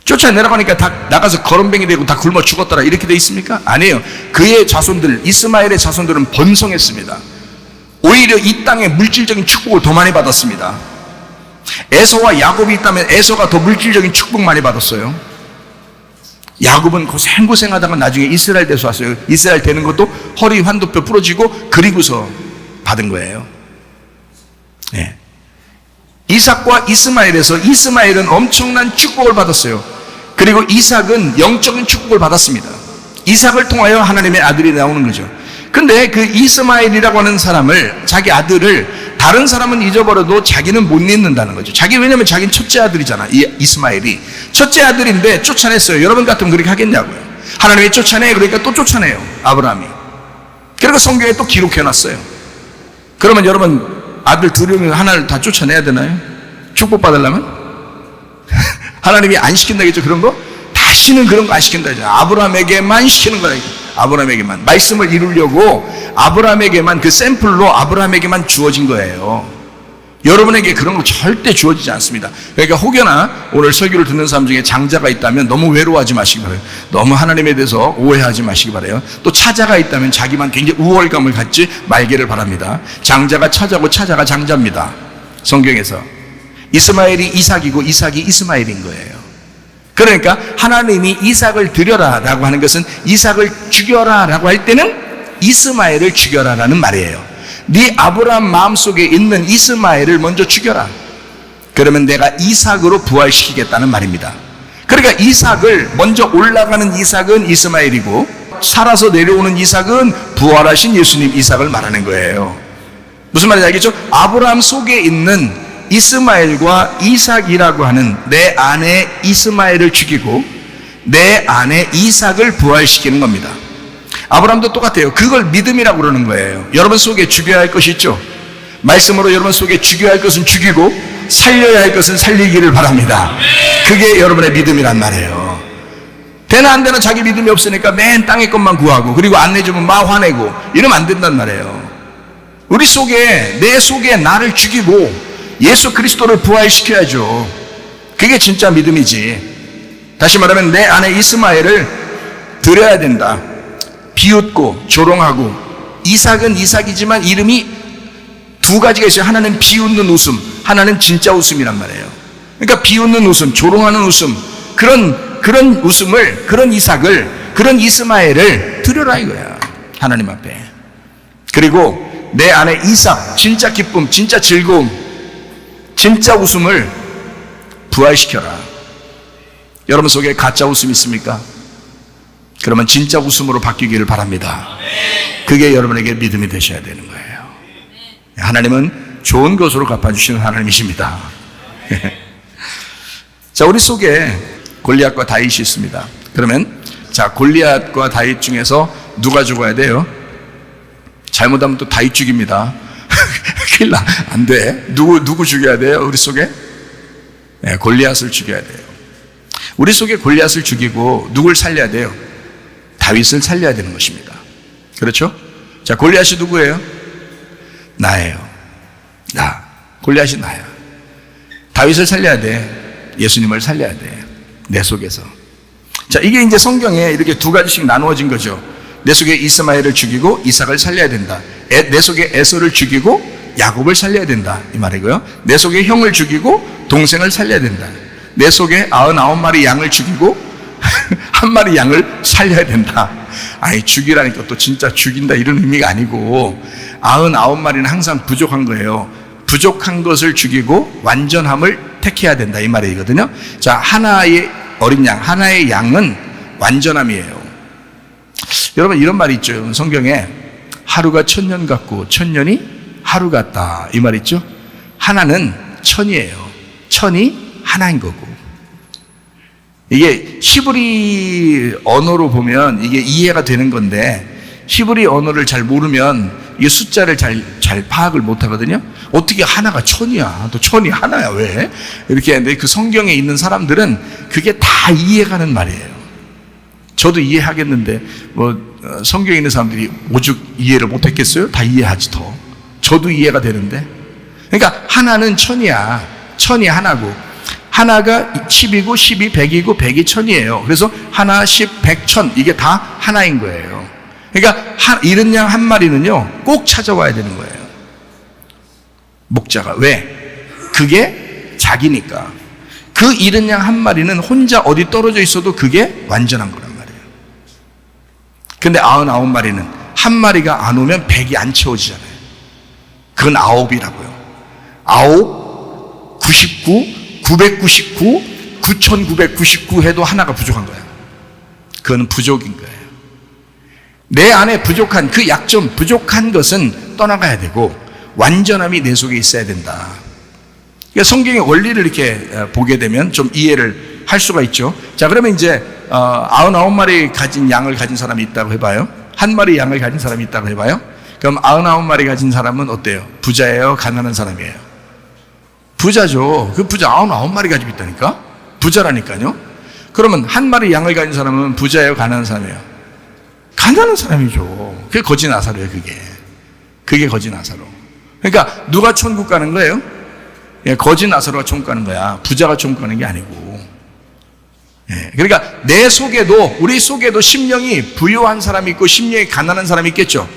쫓아내라고 하니까 다 나가서 거름뱅이 되고 다 굶어 죽었더라 이렇게 돼 있습니까? 아니에요. 그의 자손들, 이스마엘의 자손들은 번성했습니다. 오히려 이 땅에 물질적인 축복을 더 많이 받았습니다. 에서와 야곱이 있다면 에서가 더 물질적인 축복 많이 받았어요. 야곱은 고생하다가 나중에 이스라엘 돼서 왔어요. 이스라엘 되는 것도 허리 환도뼈 부러지고 그리고서 받은 거예요. 네. 이삭과 이스마엘에서 이스마엘은 엄청난 축복을 받았어요. 그리고 이삭은 영적인 축복을 받았습니다. 이삭을 통하여 하나님의 아들이 나오는 거죠. 근데 그 이스마엘이라고 하는 사람을, 자기 아들을 다른 사람은 잊어버려도 자기는 못 잊는다는 거죠. 왜냐면 자기는 첫째 아들이잖아. 이스마엘이 첫째 아들인데 쫓아냈어요. 여러분 같으면 그렇게 하겠냐고요. 하나님이 쫓아내. 그러니까 또 쫓아내요, 아브라함이. 그리고 성경에 또 기록해놨어요. 그러면 여러분, 아들 둘이면 하나를 다 쫓아내야 되나요? 축복받으려면? 하나님이 안 시킨다겠죠, 그런 거? 다시는 그런 거 안 시킨다죠. 아브라함에게만 시키는 거예요. 아브라함에게만. 말씀을 이루려고 아브라함에게만, 그 샘플로 아브라함에게만 주어진 거예요. 여러분에게 그런 거 절대 주어지지 않습니다. 그러니까 혹여나 오늘 설교를 듣는 사람 중에 장자가 있다면 너무 외로워하지 마시기 바라요. 너무 하나님에 대해서 오해하지 마시기 바라요. 또 차자가 있다면 자기만 굉장히 우월감을 갖지 말기를 바랍니다. 장자가 차자고 차자가 장자입니다. 성경에서 이스마엘이 이삭이고 이삭이 이스마엘인 거예요. 그러니까 하나님이 이삭을 드려라 라고 하는 것은 이삭을 죽여라 라고 할 때는 이스마엘을 죽여라 라는 말이에요. 네 아브라함 마음속에 있는 이스마엘을 먼저 죽여라. 그러면 내가 이삭으로 부활시키겠다는 말입니다. 그러니까 이삭을, 먼저 올라가는 이삭은 이스마엘이고 살아서 내려오는 이삭은 부활하신 예수님 이삭을 말하는 거예요. 무슨 말인지 알겠죠? 아브라함 속에 있는 이스마엘과 이삭이라고 하는 내 안에 이스마엘을 죽이고 내 안에 이삭을 부활시키는 겁니다. 아브라함도 똑같아요. 그걸 믿음이라고 그러는 거예요. 여러분 속에 죽여야 할 것이 있죠. 말씀으로 여러분 속에 죽여야 할 것은 죽이고 살려야 할 것은 살리기를 바랍니다. 그게 여러분의 믿음이란 말이에요. 되나 안 되나 자기 믿음이 없으니까 맨 땅의 것만 구하고, 그리고 안 내주면 막 화내고 이러면 안 된단 말이에요. 우리 속에, 내 속에 나를 죽이고 예수 그리스도를 부활시켜야죠. 그게 진짜 믿음이지. 다시 말하면 내 안에 이스마엘을 드려야 된다. 비웃고 조롱하고, 이삭은 이삭이지만 이름이 두 가지가 있어요. 하나는 비웃는 웃음, 하나는 진짜 웃음이란 말이에요. 그러니까 비웃는 웃음, 조롱하는 웃음, 그런 웃음을, 그런 이삭을, 그런 이스마엘을 드려라 이거야, 하나님 앞에. 그리고 내 안에 이삭, 진짜 기쁨, 진짜 즐거움, 진짜 웃음을 부활시켜라. 여러분 속에 가짜 웃음 있습니까? 그러면 진짜 웃음으로 바뀌기를 바랍니다. 그게 여러분에게 믿음이 되셔야 되는 거예요. 하나님은 좋은 것으로 갚아주시는 하나님이십니다. 자, 우리 속에 골리앗과 다윗이 있습니다. 그러면 자, 골리앗과 다윗 중에서 누가 죽어야 돼요? 잘못하면 또 다윗 죽입니다. 큰일 나. 안 돼. 누구 죽여야 돼요? 우리 속에? 네, 골리앗을 죽여야 돼요. 우리 속에 골리앗을 죽이고 누굴 살려야 돼요? 다윗을 살려야 되는 것입니다. 그렇죠? 자, 골리앗이 누구예요? 나예요. 골리앗이 나야. 다윗을 살려야 돼. 예수님을 살려야 돼. 내 속에서. 자, 이게 이제 성경에 이렇게 두 가지씩 나누어진 거죠. 내 속에 이스마엘을 죽이고 이삭을 살려야 된다. 내 속에 에서를 죽이고 야곱을 살려야 된다. 이 말이고요. 내 속에 형을 죽이고 동생을 살려야 된다. 내 속에 99마리 양을 죽이고 한 마리 양을 살려야 된다. 아니, 죽이라니까 또 진짜 죽인다 이런 의미가 아니고 99마리는 항상 부족한 거예요. 부족한 것을 죽이고 완전함을 택해야 된다 이 말이거든요. 자, 하나의 어린 양, 하나의 양은 완전함이에요. 여러분, 이런 말이 있죠. 성경에 하루가 1000년 같고 1000년이 하루 같다 이 말 있죠. 하나는 천이에요. 천이 하나인 거고. 이게 히브리 언어로 보면 이게 이해가 되는 건데 히브리 언어를 잘 모르면 이게 숫자를 잘 파악을 못 하거든요. 어떻게 하나가 천이야? 또 천이 하나야 왜? 이렇게 하는데 그 성경에 있는 사람들은 그게 다 이해가는 말이에요. 저도 이해하겠는데 성경에 있는 사람들이 오죽 이해를 못했겠어요? 다 이해하지 더. 저도 이해가 되는데. 그러니까 하나는 천이야. 천이 하나고 하나가 10이고 10이 100이고 100이 천이에요. 그래서 하나, 10, 100, 1000 이게 다 하나인 거예요. 그러니까 잃은 양 한 마리는요 꼭 찾아와야 되는 거예요. 목자가. 왜? 그게 자기니까. 그 잃은 양 한 마리는 혼자 어디 떨어져 있어도 그게 완전한 거란 말이에요. 근데 99마리는 한 마리가 안 오면 100이 안 채워지잖아요. 그건 9이라고요. 9, 99, 999, 9999 해도 하나가 부족한 거야. 그거는 부족인 거예요. 내 안에 부족한 그 약점, 부족한 것은 떠나가야 되고 완전함이 내 속에 있어야 된다. 그러니까 성경의 원리를 이렇게 보게 되면 좀 이해를 할 수가 있죠. 자, 그러면 이제 99마리 가진 양을 가진 사람이 있다고 해봐요. 한 마리 양을 가진 사람이 있다고 해봐요. 그럼 99마리 가진 사람은 어때요? 부자예요? 가난한 사람이에요? 부자죠. 그 부자 99마리 가지고 있다니까? 부자라니까요. 그러면 한 마리 양을 가진 사람은 부자예요? 가난한 사람이에요? 가난한 사람이죠. 그게 거지 나사로예요. 그게 거지 나사로. 그러니까 누가 천국 가는 거예요? 예, 거지 나사로가 천국 가는 거야. 부자가 천국 가는 게 아니고. 예, 그러니까 내 속에도, 우리 속에도 심령이 부유한 사람이 있고 심령이 가난한 사람이 있겠죠.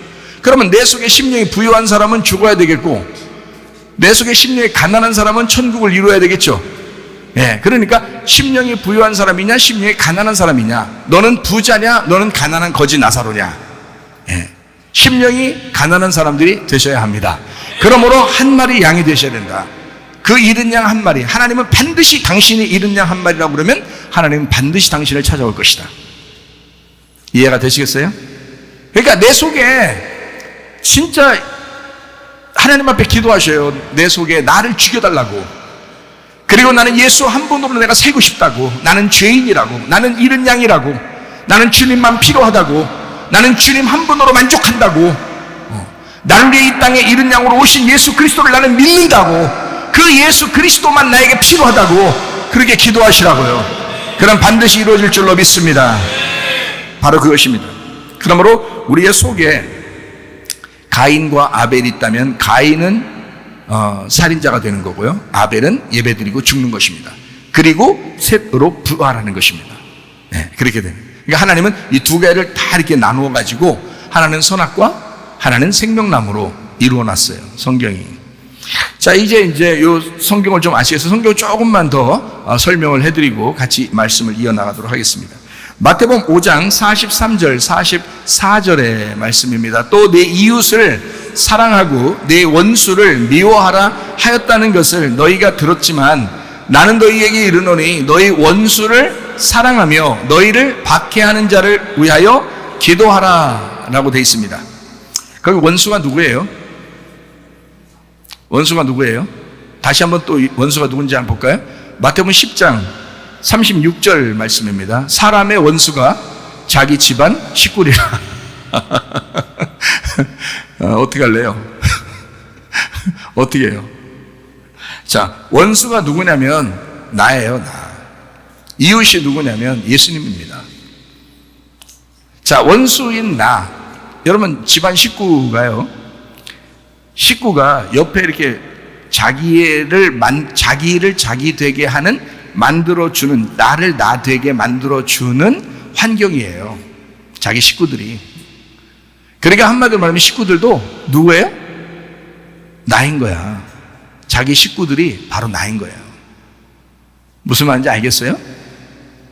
그러면 내 속에 심령이 부유한 사람은 죽어야 되겠고 내 속에 심령이 가난한 사람은 천국을 이루어야 되겠죠. 예, 그러니까 심령이 부유한 사람이냐 심령이 가난한 사람이냐, 너는 부자냐 너는 가난한 거지 나사로냐. 예, 심령이 가난한 사람들이 되셔야 합니다. 그러므로 한 마리 양이 되셔야 된다. 그 잃은 양 한 마리, 하나님은 반드시 당신이 잃은 양 한 마리라고 그러면 하나님은 반드시 당신을 찾아올 것이다. 이해가 되시겠어요? 그러니까 내 속에 진짜 하나님 앞에 기도하셔요. 내 속에 나를 죽여달라고. 그리고 나는 예수 한 분으로 내가 살고 싶다고. 나는 죄인이라고. 나는 잃은 양이라고. 나는 주님만 필요하다고. 나는 주님 한 분으로 만족한다고. 나를 위해 이 땅에 잃은 양으로 오신 예수 그리스도를 나는 믿는다고. 그 예수 그리스도만 나에게 필요하다고. 그렇게 기도하시라고요. 그럼 반드시 이루어질 줄로 믿습니다. 바로 그것입니다. 그러므로 우리의 속에 가인과 아벨이 있다면 가인은 살인자가 되는 거고요. 아벨은 예배드리고 죽는 것입니다. 그리고 셋으로 부활하는 것입니다. 네, 그렇게 됩니다. 그러니까 하나님은 이 두 개를 다 이렇게 나누어 가지고 하나는 선악과 하나는 생명나무로 이루어 놨어요. 성경이. 자, 이제 요 성경을 좀 아시겠어요? 성경을 조금만 더 설명을 해드리고 같이 말씀을 이어나가도록 하겠습니다. 마태복음 5장 43절 44절의 말씀입니다. 또 내 이웃을 사랑하고 내 원수를 미워하라 하였다는 것을 너희가 들었지만 나는 너희에게 이르노니 너희 원수를 사랑하며 너희를 박해하는 자를 위하여 기도하라 라고 되어 있습니다. 거기 원수가 누구예요? 원수가 누구예요? 다시 한번 또 원수가 누군지 한번 볼까요? 마태복음 10장 36절 말씀입니다. 사람의 원수가 자기 집안 식구리라. 어떻게 할래요? 어떻게 해요? 자, 원수가 누구냐면 나예요, 나. 이웃이 누구냐면 예수님입니다. 자, 원수인 나. 여러분, 집안 식구가 옆에 이렇게 자기를 자기 되게 하는, 만들어주는, 나를 나 되게 만들어주는 환경이에요. 자기 식구들이. 그러니까 한마디로 말하면 식구들도 누구예요? 나인 거야. 자기 식구들이 바로 나인 거예요. 무슨 말인지 알겠어요?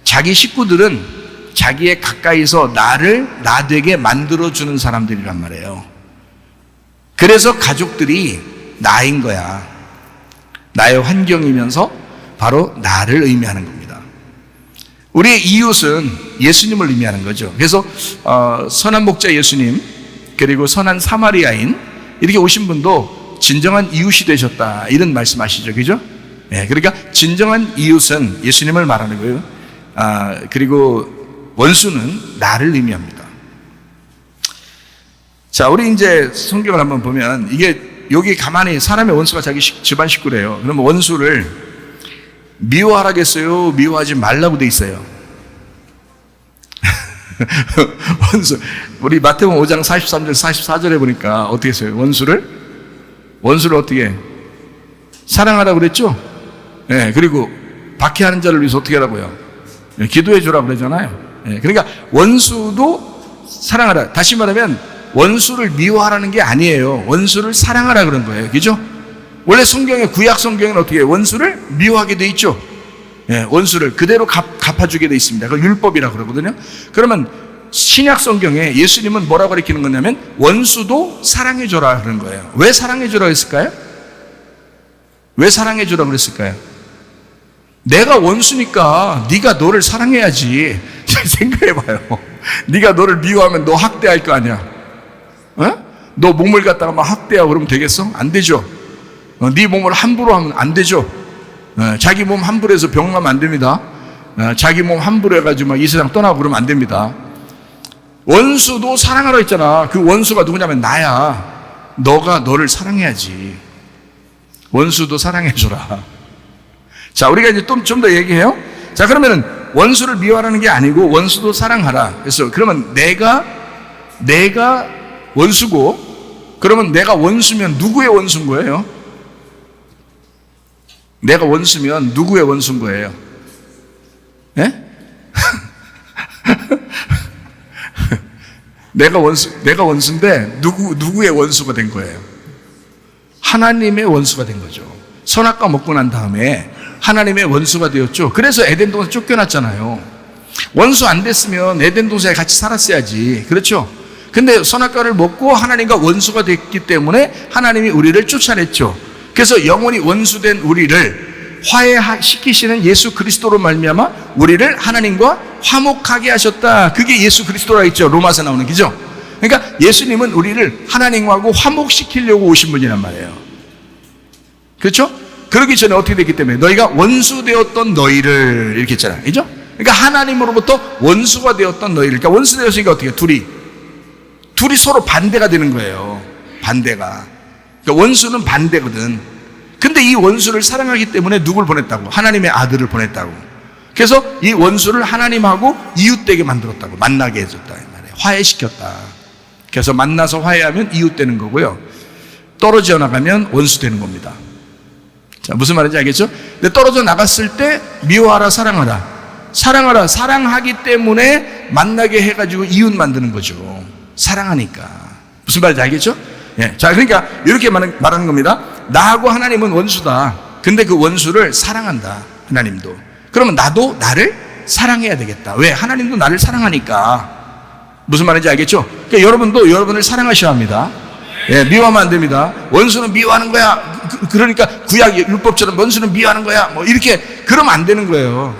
자기 식구들은 자기의 가까이서 나를 나 되게 만들어주는 사람들이란 말이에요. 그래서 가족들이 나인 거야. 나의 환경이면서 바로 나를 의미하는 겁니다. 우리의 이웃은 예수님을 의미하는 거죠. 그래서 선한 목자 예수님, 그리고 선한 사마리아인, 이렇게 오신 분도 진정한 이웃이 되셨다, 이런 말씀하시죠. 그죠? 네, 그러니까 진정한 이웃은 예수님을 말하는 거예요. 그리고 원수는 나를 의미합니다. 자, 우리 이제 성경을 한번 보면, 이게 여기 가만히 사람의 원수가 자기 집안 식구래요. 그러면 원수를 미워하라겠어요? 미워하지 말라고 돼 있어요. 원수, 우리 마태복음 5장 43절 44절에 보니까 어떻게 했어요? 원수를 어떻게 사랑하라고 그랬죠? 네, 그리고 박해하는 자를 위해서 어떻게 하라고요? 네, 기도해 주라고 그러잖아요. 네, 그러니까 원수도 사랑하라. 다시 말하면 원수를 미워하라는 게 아니에요. 원수를 사랑하라 그런 거예요. 그죠? 원래 성경에, 구약 성경에는 어떻게 해요? 원수를 미워하게 돼 있죠. 예, 원수를 그대로 갚아주게 돼 있습니다. 그걸 율법이라고 그러거든요. 그러면 신약 성경에 예수님은 뭐라고 가르치는 거냐면 원수도 사랑해줘라 그런 거예요. 왜 사랑해줘라 했을까요? 왜 사랑해줘라 그랬을까요? 내가 원수니까 네가 너를 사랑해야지. 생각해봐요. 네가 너를 미워하면 너 학대할 거 아니야. 너 몸을 갖다가 막 학대하고 그러면 되겠어? 안 되죠. 네 몸을 함부로 하면 안 되죠. 자기 몸 함부로 해서 병나면 안 됩니다. 자기 몸 함부로 해가지고 막 이 세상 떠나고 그러면 안 됩니다. 원수도 사랑하라 했잖아. 그 원수가 누구냐면 나야. 너가 너를 사랑해야지. 원수도 사랑해줘라. 자, 우리가 이제 좀 더 얘기해요. 자, 그러면은 원수를 미워하라는 게 아니고 원수도 사랑하라. 그래서 그러면 내가 원수고, 그러면 내가 원수면 누구의 원수인 거예요? 내가 원수면 누구의 원수인 거예요? 예? 내가 원수인데 누구의 원수가 된 거예요? 하나님의 원수가 된 거죠. 선악과 먹고 난 다음에 하나님의 원수가 되었죠. 그래서 에덴 동산 쫓겨났잖아요. 원수 안 됐으면 에덴 동산에 같이 살았어야지. 그렇죠? 근데 선악과를 먹고 하나님과 원수가 됐기 때문에 하나님이 우리를 쫓아냈죠. 그래서 영원히 원수된 우리를 화해시키시는 예수 그리스도로 말미암아 우리를 하나님과 화목하게 하셨다. 그게 예수 그리스도라 했죠. 로마서 나오는 기죠. 그러니까 예수님은 우리를 하나님하고 화목시키려고 오신 분이란 말이에요. 그렇죠? 그러기 전에 어떻게 됐기 때문에 너희가 원수 되었던 너희를 이렇게 했잖아요. 그죠? 그러니까 하나님으로부터 원수가 되었던 너희를, 그러니까 원수 되었으니까 어떻게 해요? 둘이 서로 반대가 되는 거예요. 반대가. 그러니까 원수는 반대거든. 근데 이 원수를 사랑하기 때문에 누굴 보냈다고? 하나님의 아들을 보냈다고. 그래서 이 원수를 하나님하고 이웃되게 만들었다고. 만나게 해줬다. 화해시켰다. 그래서 만나서 화해하면 이웃 되는 거고요. 떨어져 나가면 원수 되는 겁니다. 자, 무슨 말인지 알겠죠? 근데 떨어져 나갔을 때 미워하라, 사랑하라. 사랑하라. 사랑하기 때문에 만나게 해가지고 이웃 만드는 거죠. 사랑하니까. 무슨 말인지 알겠죠? 예. 자, 그러니까 이렇게 말하는 겁니다. 나하고 하나님은 원수다. 근데 그 원수를 사랑한다. 하나님도. 그러면 나도 나를 사랑해야 되겠다. 왜? 하나님도 나를 사랑하니까. 무슨 말인지 알겠죠? 그러니까 여러분도 여러분을 사랑하셔야 합니다. 예, 미워하면 안 됩니다. 원수는 미워하는 거야. 그러니까 구약 율법처럼 원수는 미워하는 거야. 뭐 이렇게 그러면 안 되는 거예요.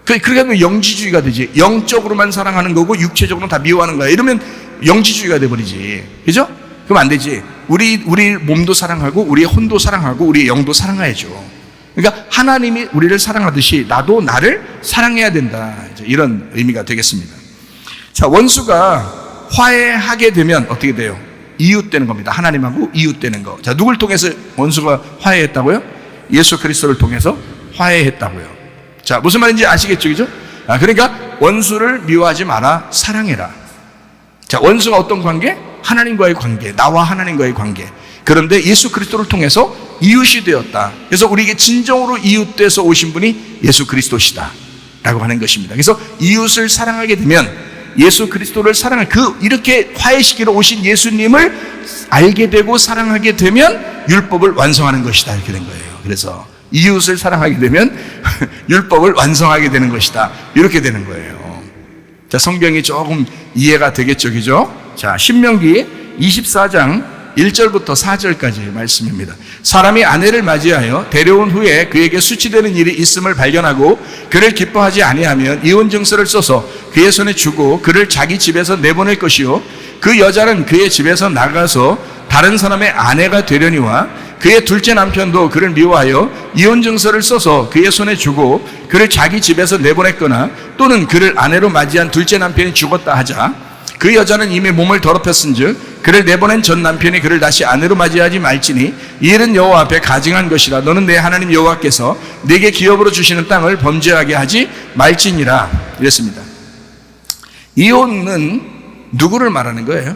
그렇게 하면 영지주의가 되지. 영적으로만 사랑하는 거고 육체적으로는 다 미워하는 거야. 이러면 영지주의가 돼버리지. 그죠? 그럼 안 되지. 우리 몸도 사랑하고 우리의 혼도 사랑하고 우리의 영도 사랑해야죠. 그러니까 하나님이 우리를 사랑하듯이 나도 나를 사랑해야 된다. 이런 의미가 되겠습니다. 자, 원수가 화해하게 되면 어떻게 돼요? 이웃되는 겁니다. 하나님하고 이웃되는 거. 자, 누굴 통해서 원수가 화해했다고요? 예수 그리스도를 통해서 화해했다고요. 자, 무슨 말인지 아시겠죠? 그죠? 그러니까 원수를 미워하지 마라. 사랑해라. 자, 원수가 어떤 관계? 하나님과의 관계. 나와 하나님과의 관계. 그런데 예수 그리스도를 통해서 이웃이 되었다. 그래서 우리에게 진정으로 이웃돼서 오신 분이 예수 그리스도시다 라고 하는 것입니다. 그래서 이웃을 사랑하게 되면 예수 그리스도를 사랑할 이렇게 화해시키러 오신 예수님을 알게 되고 사랑하게 되면 율법을 완성하는 것이다. 이렇게 된 거예요. 그래서 이웃을 사랑하게 되면 율법을 완성하게 되는 것이다. 이렇게 되는 거예요. 자, 성경이 조금 이해가 되겠죠. 그죠? 자, 신명기 24장 1절부터 4절까지 말씀입니다. 사람이 아내를 맞이하여 데려온 후에 그에게 수치되는 일이 있음을 발견하고 그를 기뻐하지 아니하면 이혼 증서를 써서 그의 손에 주고 그를 자기 집에서 내보낼 것이요 그 여자는 그의 집에서 나가서 다른 사람의 아내가 되려니와 그의 둘째 남편도 그를 미워하여 이혼 증서를 써서 그의 손에 주고 그를 자기 집에서 내보냈거나 또는 그를 아내로 맞이한 둘째 남편이 죽었다 하자 그 여자는 이미 몸을 더럽혔은즉 그를 내보낸 전 남편이 그를 다시 아내로 맞이하지 말지니 이 일은 여호와 앞에 가증한 것이라. 너는 내 하나님 여호와께서 네게 기업으로 주시는 땅을 범죄하게 하지 말지니라. 이랬습니다. 이혼은 누구를 말하는 거예요?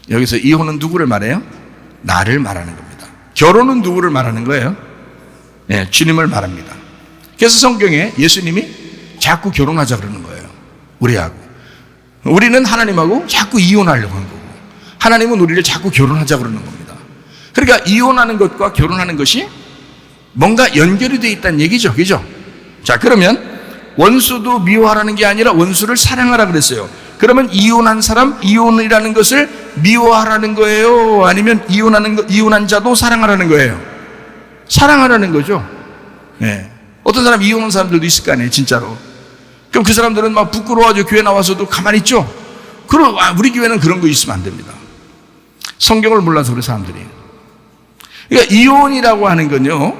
여기서 이혼은 누구를 말해요? 나를 말하는 겁니다. 결혼은 누구를 말하는 거예요? 네, 주님을 말합니다. 그래서 성경에 예수님이 자꾸 결혼하자 그러는 거예요. 우리하고. 우리는 하나님하고 자꾸 이혼하려고 하는 거고 하나님은 우리를 자꾸 결혼하자 그러는 겁니다. 그러니까 이혼하는 것과 결혼하는 것이 뭔가 연결이 되어 있다는 얘기죠. 그죠? 자, 그러면 원수도 미워하라는 게 아니라 원수를 사랑하라 그랬어요. 그러면 이혼한 사람, 이혼이라는 것을 미워하라는 거예요? 아니면 이혼한 자도 사랑하라는 거예요? 사랑하라는 거죠. 네. 어떤 사람 이혼한 사람들도 있을 거 아니에요, 진짜로. 그럼 그 사람들은 막 부끄러워가지고 교회 나와서도 가만히 있죠? 그럼 우리 교회는 그런 거 있으면 안 됩니다. 성경을 몰라서 그래, 사람들이. 그러니까 이혼이라고 하는 건요,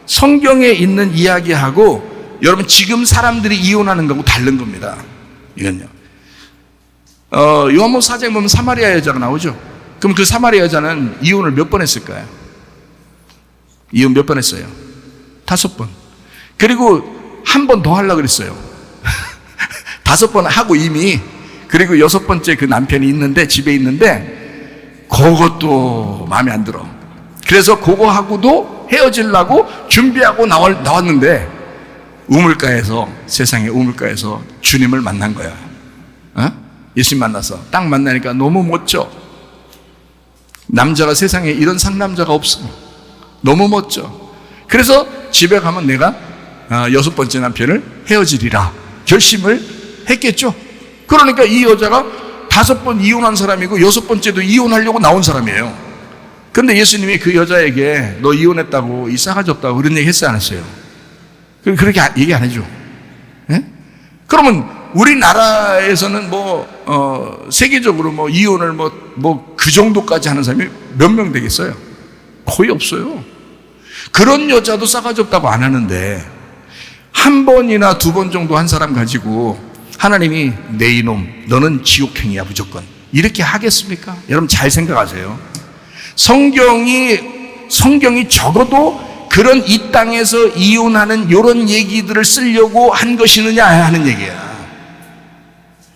성경에 있는 이야기하고 여러분 지금 사람들이 이혼하는 거하고 다른 겁니다. 이건요. 요한복음 4장에 보면 사마리아 여자가 나오죠. 그럼 그 사마리아 여자는 이혼을 몇 번 했을까요? 이혼 몇 번 했어요? 5번. 그리고 한 번 더 하려고 그랬어요. 5번 하고 이미. 그리고 6번째 그 남편이 있는데, 집에 있는데 그것도 마음에 안 들어. 그래서 그거하고도 헤어지려고 준비하고 나왔는데 우물가에서, 세상의 우물가에서 주님을 만난 거야. 예수님 만나서 딱 만나니까 너무 멋져. 남자가 세상에 이런 상남자가 없어. 너무 멋져. 그래서 집에 가면 내가 6번째 남편을 헤어지리라 결심을 했겠죠. 그러니까 이 여자가 5번 이혼한 사람이고 6번째도 이혼하려고 나온 사람이에요. 그런데 예수님이 그 여자에게 너 이혼했다고, 이 싸가지 없다고 그런 얘기 했어요, 안 했어요? 그렇게 얘기 안 해줘. 네? 그러면 우리나라에서는 세계적으로 이혼을 그 정도까지 하는 사람이 몇 명 되겠어요? 거의 없어요. 그런 여자도 싸가지 없다고 안 하는데, 한 번이나 2번 정도 한 사람 가지고 하나님이 내 이놈, 너는 지옥행이야 무조건, 이렇게 하겠습니까? 여러분 잘 생각하세요. 성경이 적어도 그런 이 땅에서 이혼하는 이런 얘기들을 쓰려고 한 것이느냐 하는 얘기야.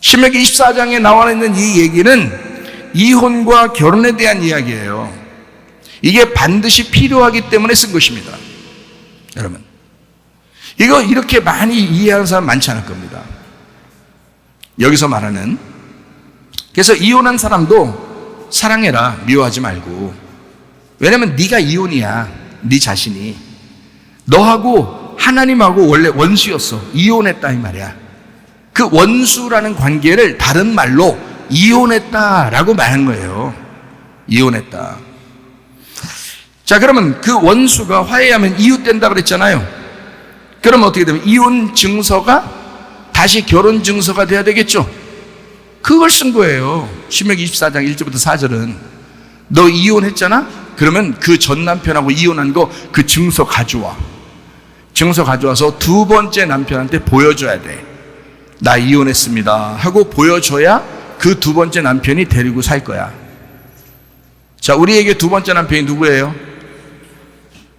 신명기 24장에 나와 있는 이 얘기는 이혼과 결혼에 대한 이야기예요. 이게 반드시 필요하기 때문에 쓴 것입니다. 여러분, 이거 이렇게 많이 이해하는 사람 많지 않을 겁니다. 여기서 말하는, 그래서 이혼한 사람도 사랑해라, 미워하지 말고. 왜냐면 네가 이혼이야. 네 자신이 너하고 하나님하고 원래 원수였어. 이혼했다 이 말이야. 그 원수라는 관계를 다른 말로 이혼했다라고 말한 거예요. 이혼했다. 자, 그러면 그 원수가 화해하면 이웃된다 그랬잖아요. 그러면 어떻게 되면 이혼 증서가 다시 결혼 증서가 돼야 되겠죠. 그걸 쓴 거예요. 신명기 24장 1절부터 4절은 너 이혼했잖아? 그러면 그 전 남편하고 이혼한 거 그 증서 가져와. 증서 가져와서 두 번째 남편한테 보여줘야 돼. 나 이혼했습니다 하고 보여줘야 그 두 번째 남편이 데리고 살 거야. 자, 우리에게 두 번째 남편이 누구예요?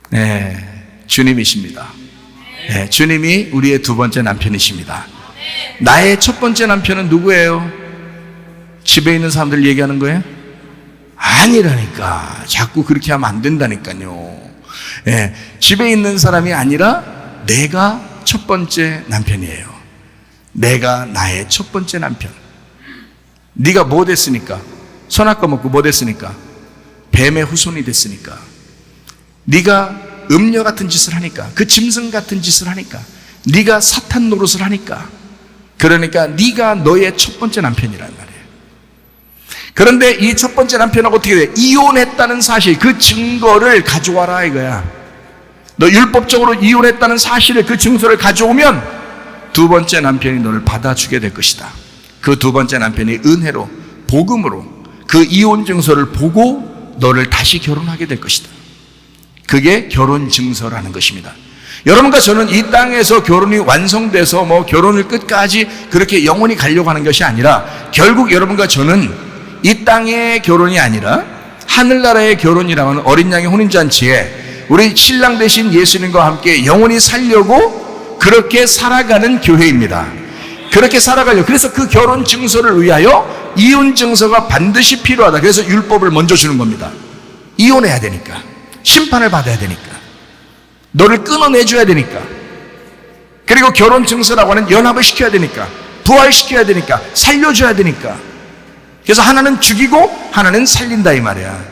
네, 주님이십니다. 네, 주님이 우리의 두 번째 남편이십니다. 나의 첫 번째 남편은 누구예요? 집에 있는 사람들 얘기하는 거예요? 아니라니까. 자꾸 그렇게 하면 안 된다니까요. 예, 집에 있는 사람이 아니라 내가 첫 번째 남편이에요. 내가 나의 첫 번째 남편. 네가 뭐 됐으니까? 선악과 먹고 뭐 됐으니까? 뱀의 후손이 됐으니까. 네가 음녀 같은 짓을 하니까, 그 짐승 같은 짓을 하니까, 네가 사탄 노릇을 하니까, 그러니까 네가 너의 첫 번째 남편이란 말이에요. 그런데 이 첫 번째 남편하고 어떻게 돼? 이혼했다는 사실, 그 증거를 가져와라 이거야. 너 율법적으로 이혼했다는 사실을, 그 증서를 가져오면 두 번째 남편이 너를 받아주게 될 것이다. 그 두 번째 남편이 은혜로, 복음으로 그 이혼 증서를 보고 너를 다시 결혼하게 될 것이다. 그게 결혼 증서라는 것입니다. 여러분과 저는 이 땅에서 결혼이 완성돼서 뭐 결혼을 끝까지 그렇게 영원히 가려고 하는 것이 아니라, 결국 여러분과 저는 이 땅의 결혼이 아니라 하늘나라의 결혼이라고 하는 어린 양의 혼인잔치에 우리 신랑 되신 예수님과 함께 영원히 살려고 그렇게 살아가는 교회입니다. 그렇게 살아가려고. 그래서 그 결혼 증서를 위하여 이혼 증서가 반드시 필요하다. 그래서 율법을 먼저 주는 겁니다. 이혼해야 되니까, 심판을 받아야 되니까, 너를 끊어내줘야 되니까, 그리고 결혼 증서라고 하는 연합을 시켜야 되니까, 부활시켜야 되니까, 살려줘야 되니까. 그래서 하나는 죽이고 하나는 살린다 이 말이야.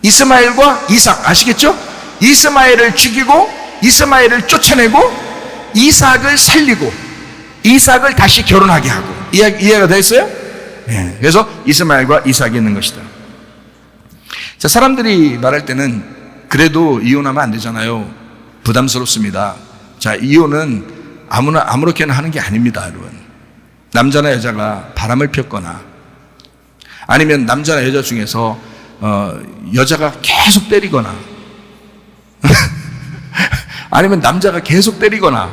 이스마엘과 이삭 아시겠죠? 이스마엘을 죽이고 이스마엘을 쫓아내고 이삭을 살리고 이삭을 다시 결혼하게 하고. 이해가 됐어요? 네. 그래서 이스마엘과 이삭이 있는 것이다. 자, 사람들이 말할 때는 그래도 이혼하면 안 되잖아요. 부담스럽습니다. 자, 이혼은 아무렇게나 하는 게 아닙니다, 여러분. 남자나 여자가 바람을 폈거나, 아니면 남자나 여자 중에서 여자가 계속 때리거나 아니면 남자가 계속 때리거나,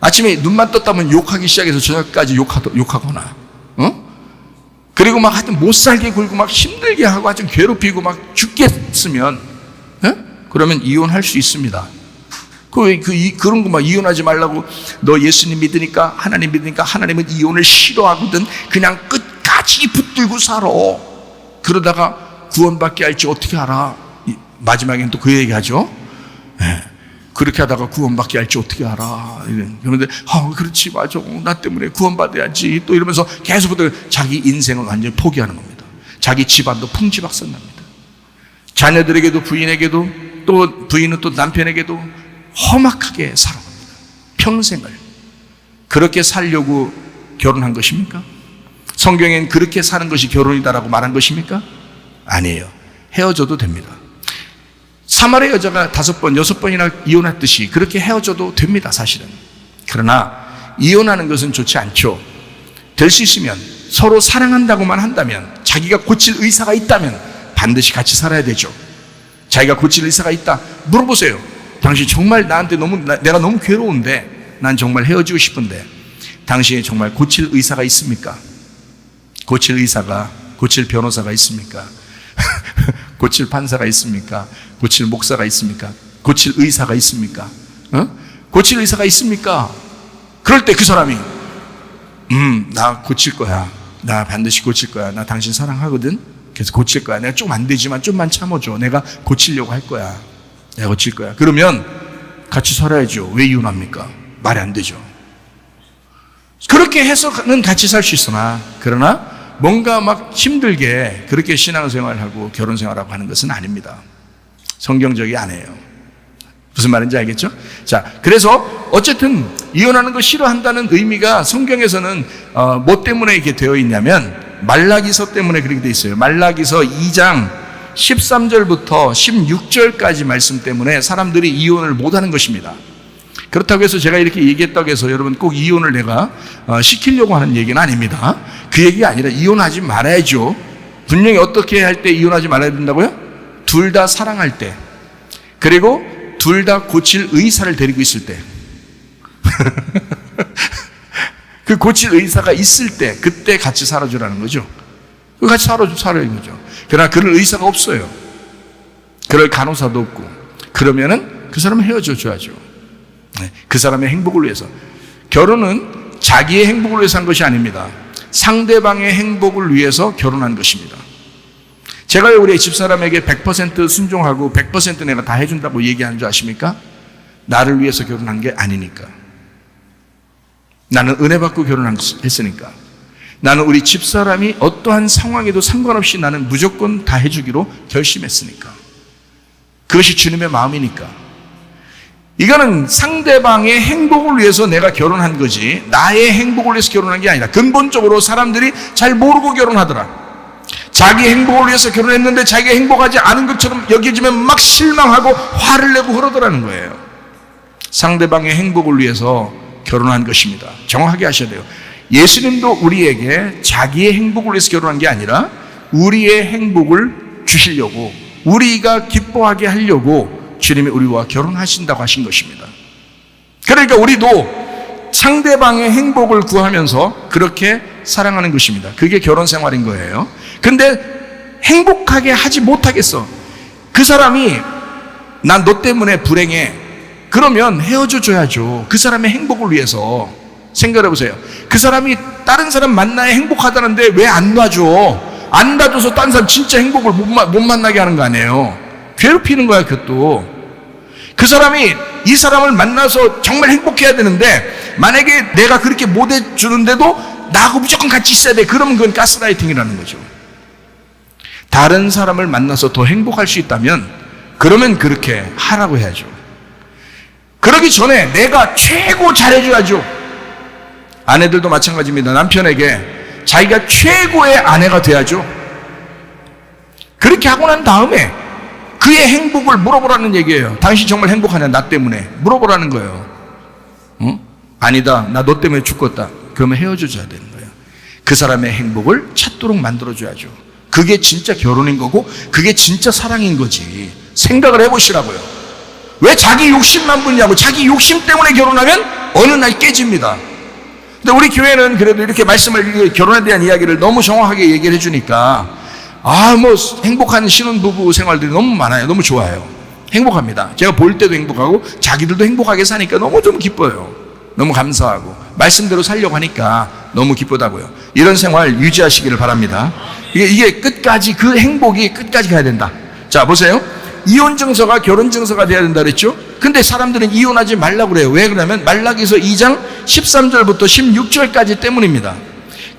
아침에 눈만 떴다면 욕하기 시작해서 저녁까지 욕하거나, 그리고 막 하여튼 못 살게 굴고 막 힘들게 하고 하여튼 괴롭히고 막 죽겠으면, 그러면 이혼할 수 있습니다. 그런 거 막 이혼하지 말라고, 너 예수님 믿으니까, 하나님 믿으니까, 하나님은 이혼을 싫어하거든, 그냥 끝까지 붙들고 살아. 그러다가 구원받게 할지 어떻게 알아? 마지막엔 또 그 얘기 하죠. 네. 그렇게 하다가 구원받게 할지 어떻게 알아? 그런데 그렇지, 맞아, 나 때문에 구원받아야지, 또 이러면서 계속부터 자기 인생을 완전히 포기하는 겁니다. 자기 집안도 풍지박산납니다. 자녀들에게도, 부인에게도, 또 부인은 또 남편에게도 험악하게 살아갑니다. 평생을. 그렇게 살려고 결혼한 것입니까? 성경엔 그렇게 사는 것이 결혼이다라고 말한 것입니까? 아니에요. 헤어져도 됩니다. 사마리아 여자가 5번, 6번이나 이혼했듯이 그렇게 헤어져도 됩니다, 사실은. 그러나 이혼하는 것은 좋지 않죠. 될 수 있으면, 서로 사랑한다고만 한다면, 자기가 고칠 의사가 있다면 반드시 같이 살아야 되죠. 자기가 고칠 의사가 있다, 물어보세요. 당신 정말 나한테 내가 너무 괴로운데, 난 정말 헤어지고 싶은데 당신이 정말 고칠 의사가 있습니까? 고칠 의사가, 고칠 변호사가 있습니까? 고칠 판사가 있습니까? 고칠 목사가 있습니까? 고칠 의사가 있습니까? 고칠 의사가 있습니까? 그럴 때 그 사람이 나 고칠 거야, 나 반드시 고칠 거야, 나 당신 사랑하거든, 그래서 고칠 거야, 내가 좀 안 되지만 좀만 참아줘, 내가 고치려고 할 거야, 내가 고칠 거야. 그러면 같이 살아야죠. 왜 이혼합니까? 말이 안 되죠. 그렇게 해서는 같이 살 수 있으나, 그러나 뭔가 막 힘들게 그렇게 신앙생활하고 결혼생활하고 하는 것은 아닙니다. 성경적이 아니에요. 무슨 말인지 알겠죠? 자, 그래서 어쨌든 이혼하는 거 싫어한다는 의미가 성경에서는 뭐 때문에 이렇게 되어 있냐면, 말라기서 때문에 그렇게 되어 있어요. 말라기서 2장 13절부터 16절까지 말씀 때문에 사람들이 이혼을 못하는 것입니다. 그렇다고 해서 제가 이렇게 얘기했다고 해서 여러분 꼭 이혼을 내가 시키려고 하는 얘기는 아닙니다. 그 얘기가 아니라 이혼하지 말아야죠. 분명히 어떻게 할 때 이혼하지 말아야 된다고요? 둘 다 사랑할 때, 그리고 둘 다 고칠 의사를 데리고 있을 때, 그 고칠 의사가 있을 때, 그때 같이 살아주라는 거죠. 같이 살아주는 거죠. 그러나 그럴 의사가 없어요. 그럴 간호사도 없고, 그러면은 그 사람은 헤어져 줘야죠. 그 사람의 행복을 위해서. 결혼은 자기의 행복을 위해서 한 것이 아닙니다. 상대방의 행복을 위해서 결혼한 것입니다. 제가 왜 우리 집사람에게 100% 순종하고 100% 내가 다 해준다고 얘기하는 줄 아십니까? 나를 위해서 결혼한 게 아니니까. 나는 은혜 받고 결혼했으니까. 나는 우리 집사람이 어떠한 상황에도 상관없이 나는 무조건 다 해주기로 결심했으니까. 그것이 주님의 마음이니까. 이거는 상대방의 행복을 위해서 내가 결혼한 거지, 나의 행복을 위해서 결혼한 게 아니라, 근본적으로 사람들이 잘 모르고 결혼하더라. 자기 행복을 위해서 결혼했는데 자기가 행복하지 않은 것처럼 여겨지면 막 실망하고 화를 내고 그러더라는 거예요. 상대방의 행복을 위해서 결혼한 것입니다. 정확하게 하셔야 돼요. 예수님도 우리에게 자기의 행복을 위해서 결혼한 게 아니라 우리의 행복을 주시려고, 우리가 기뻐하게 하려고 주님이 우리와 결혼하신다고 하신 것입니다. 그러니까 우리도 상대방의 행복을 구하면서 그렇게 사랑하는 것입니다. 그게 결혼 생활인 거예요. 근데 행복하게 하지 못하겠어. 그 사람이 난 너 때문에 불행해. 그러면 헤어져 줘야죠. 그 사람의 행복을 위해서. 생각해 보세요. 그 사람이 다른 사람 만나야 행복하다는데 왜 안 놔줘? 안 놔줘서 다른 사람 진짜 행복을 못 만나게 하는 거 아니에요. 괴롭히는 거야, 그것도. 그 사람이 이 사람을 만나서 정말 행복해야 되는데 만약에 내가 그렇게 못 해주는데도 나하고 무조건 같이 있어야 돼. 그러면 그건 가스라이팅이라는 거죠. 다른 사람을 만나서 더 행복할 수 있다면 그러면 그렇게 하라고 해야죠. 그러기 전에 내가 최고 잘해줘야죠. 아내들도 마찬가지입니다. 남편에게 자기가 최고의 아내가 돼야죠. 그렇게 하고 난 다음에 그의 행복을 물어보라는 얘기예요. 당신 정말 행복하냐? 나 때문에. 물어보라는 거예요. 아니다. 나 너 때문에 죽겠다. 그러면 헤어져줘야 되는 거예요. 그 사람의 행복을 찾도록 만들어줘야죠. 그게 진짜 결혼인 거고 그게 진짜 사랑인 거지. 생각을 해보시라고요. 왜 자기 욕심만 붙냐고. 자기 욕심 때문에 결혼하면 어느 날 깨집니다. 근데 우리 교회는 그래도 이렇게 말씀을, 결혼에 대한 이야기를 너무 정확하게 얘기를 해주니까 행복한 신혼부부 생활들이 너무 많아요. 너무 좋아요. 행복합니다. 제가 볼 때도 행복하고 자기들도 행복하게 사니까 너무 좀 기뻐요. 너무 감사하고 말씀대로 살려고 하니까 너무 기쁘다고요. 이런 생활 유지하시기를 바랍니다. 이게 끝까지, 그 행복이 끝까지 가야 된다. 자, 보세요. 이혼 증서가 결혼 증서가 돼야 된다 그랬죠? 근데 사람들은 이혼하지 말라고 그래요. 왜 그러냐면 말라기서 2장 13절부터 16절까지 때문입니다.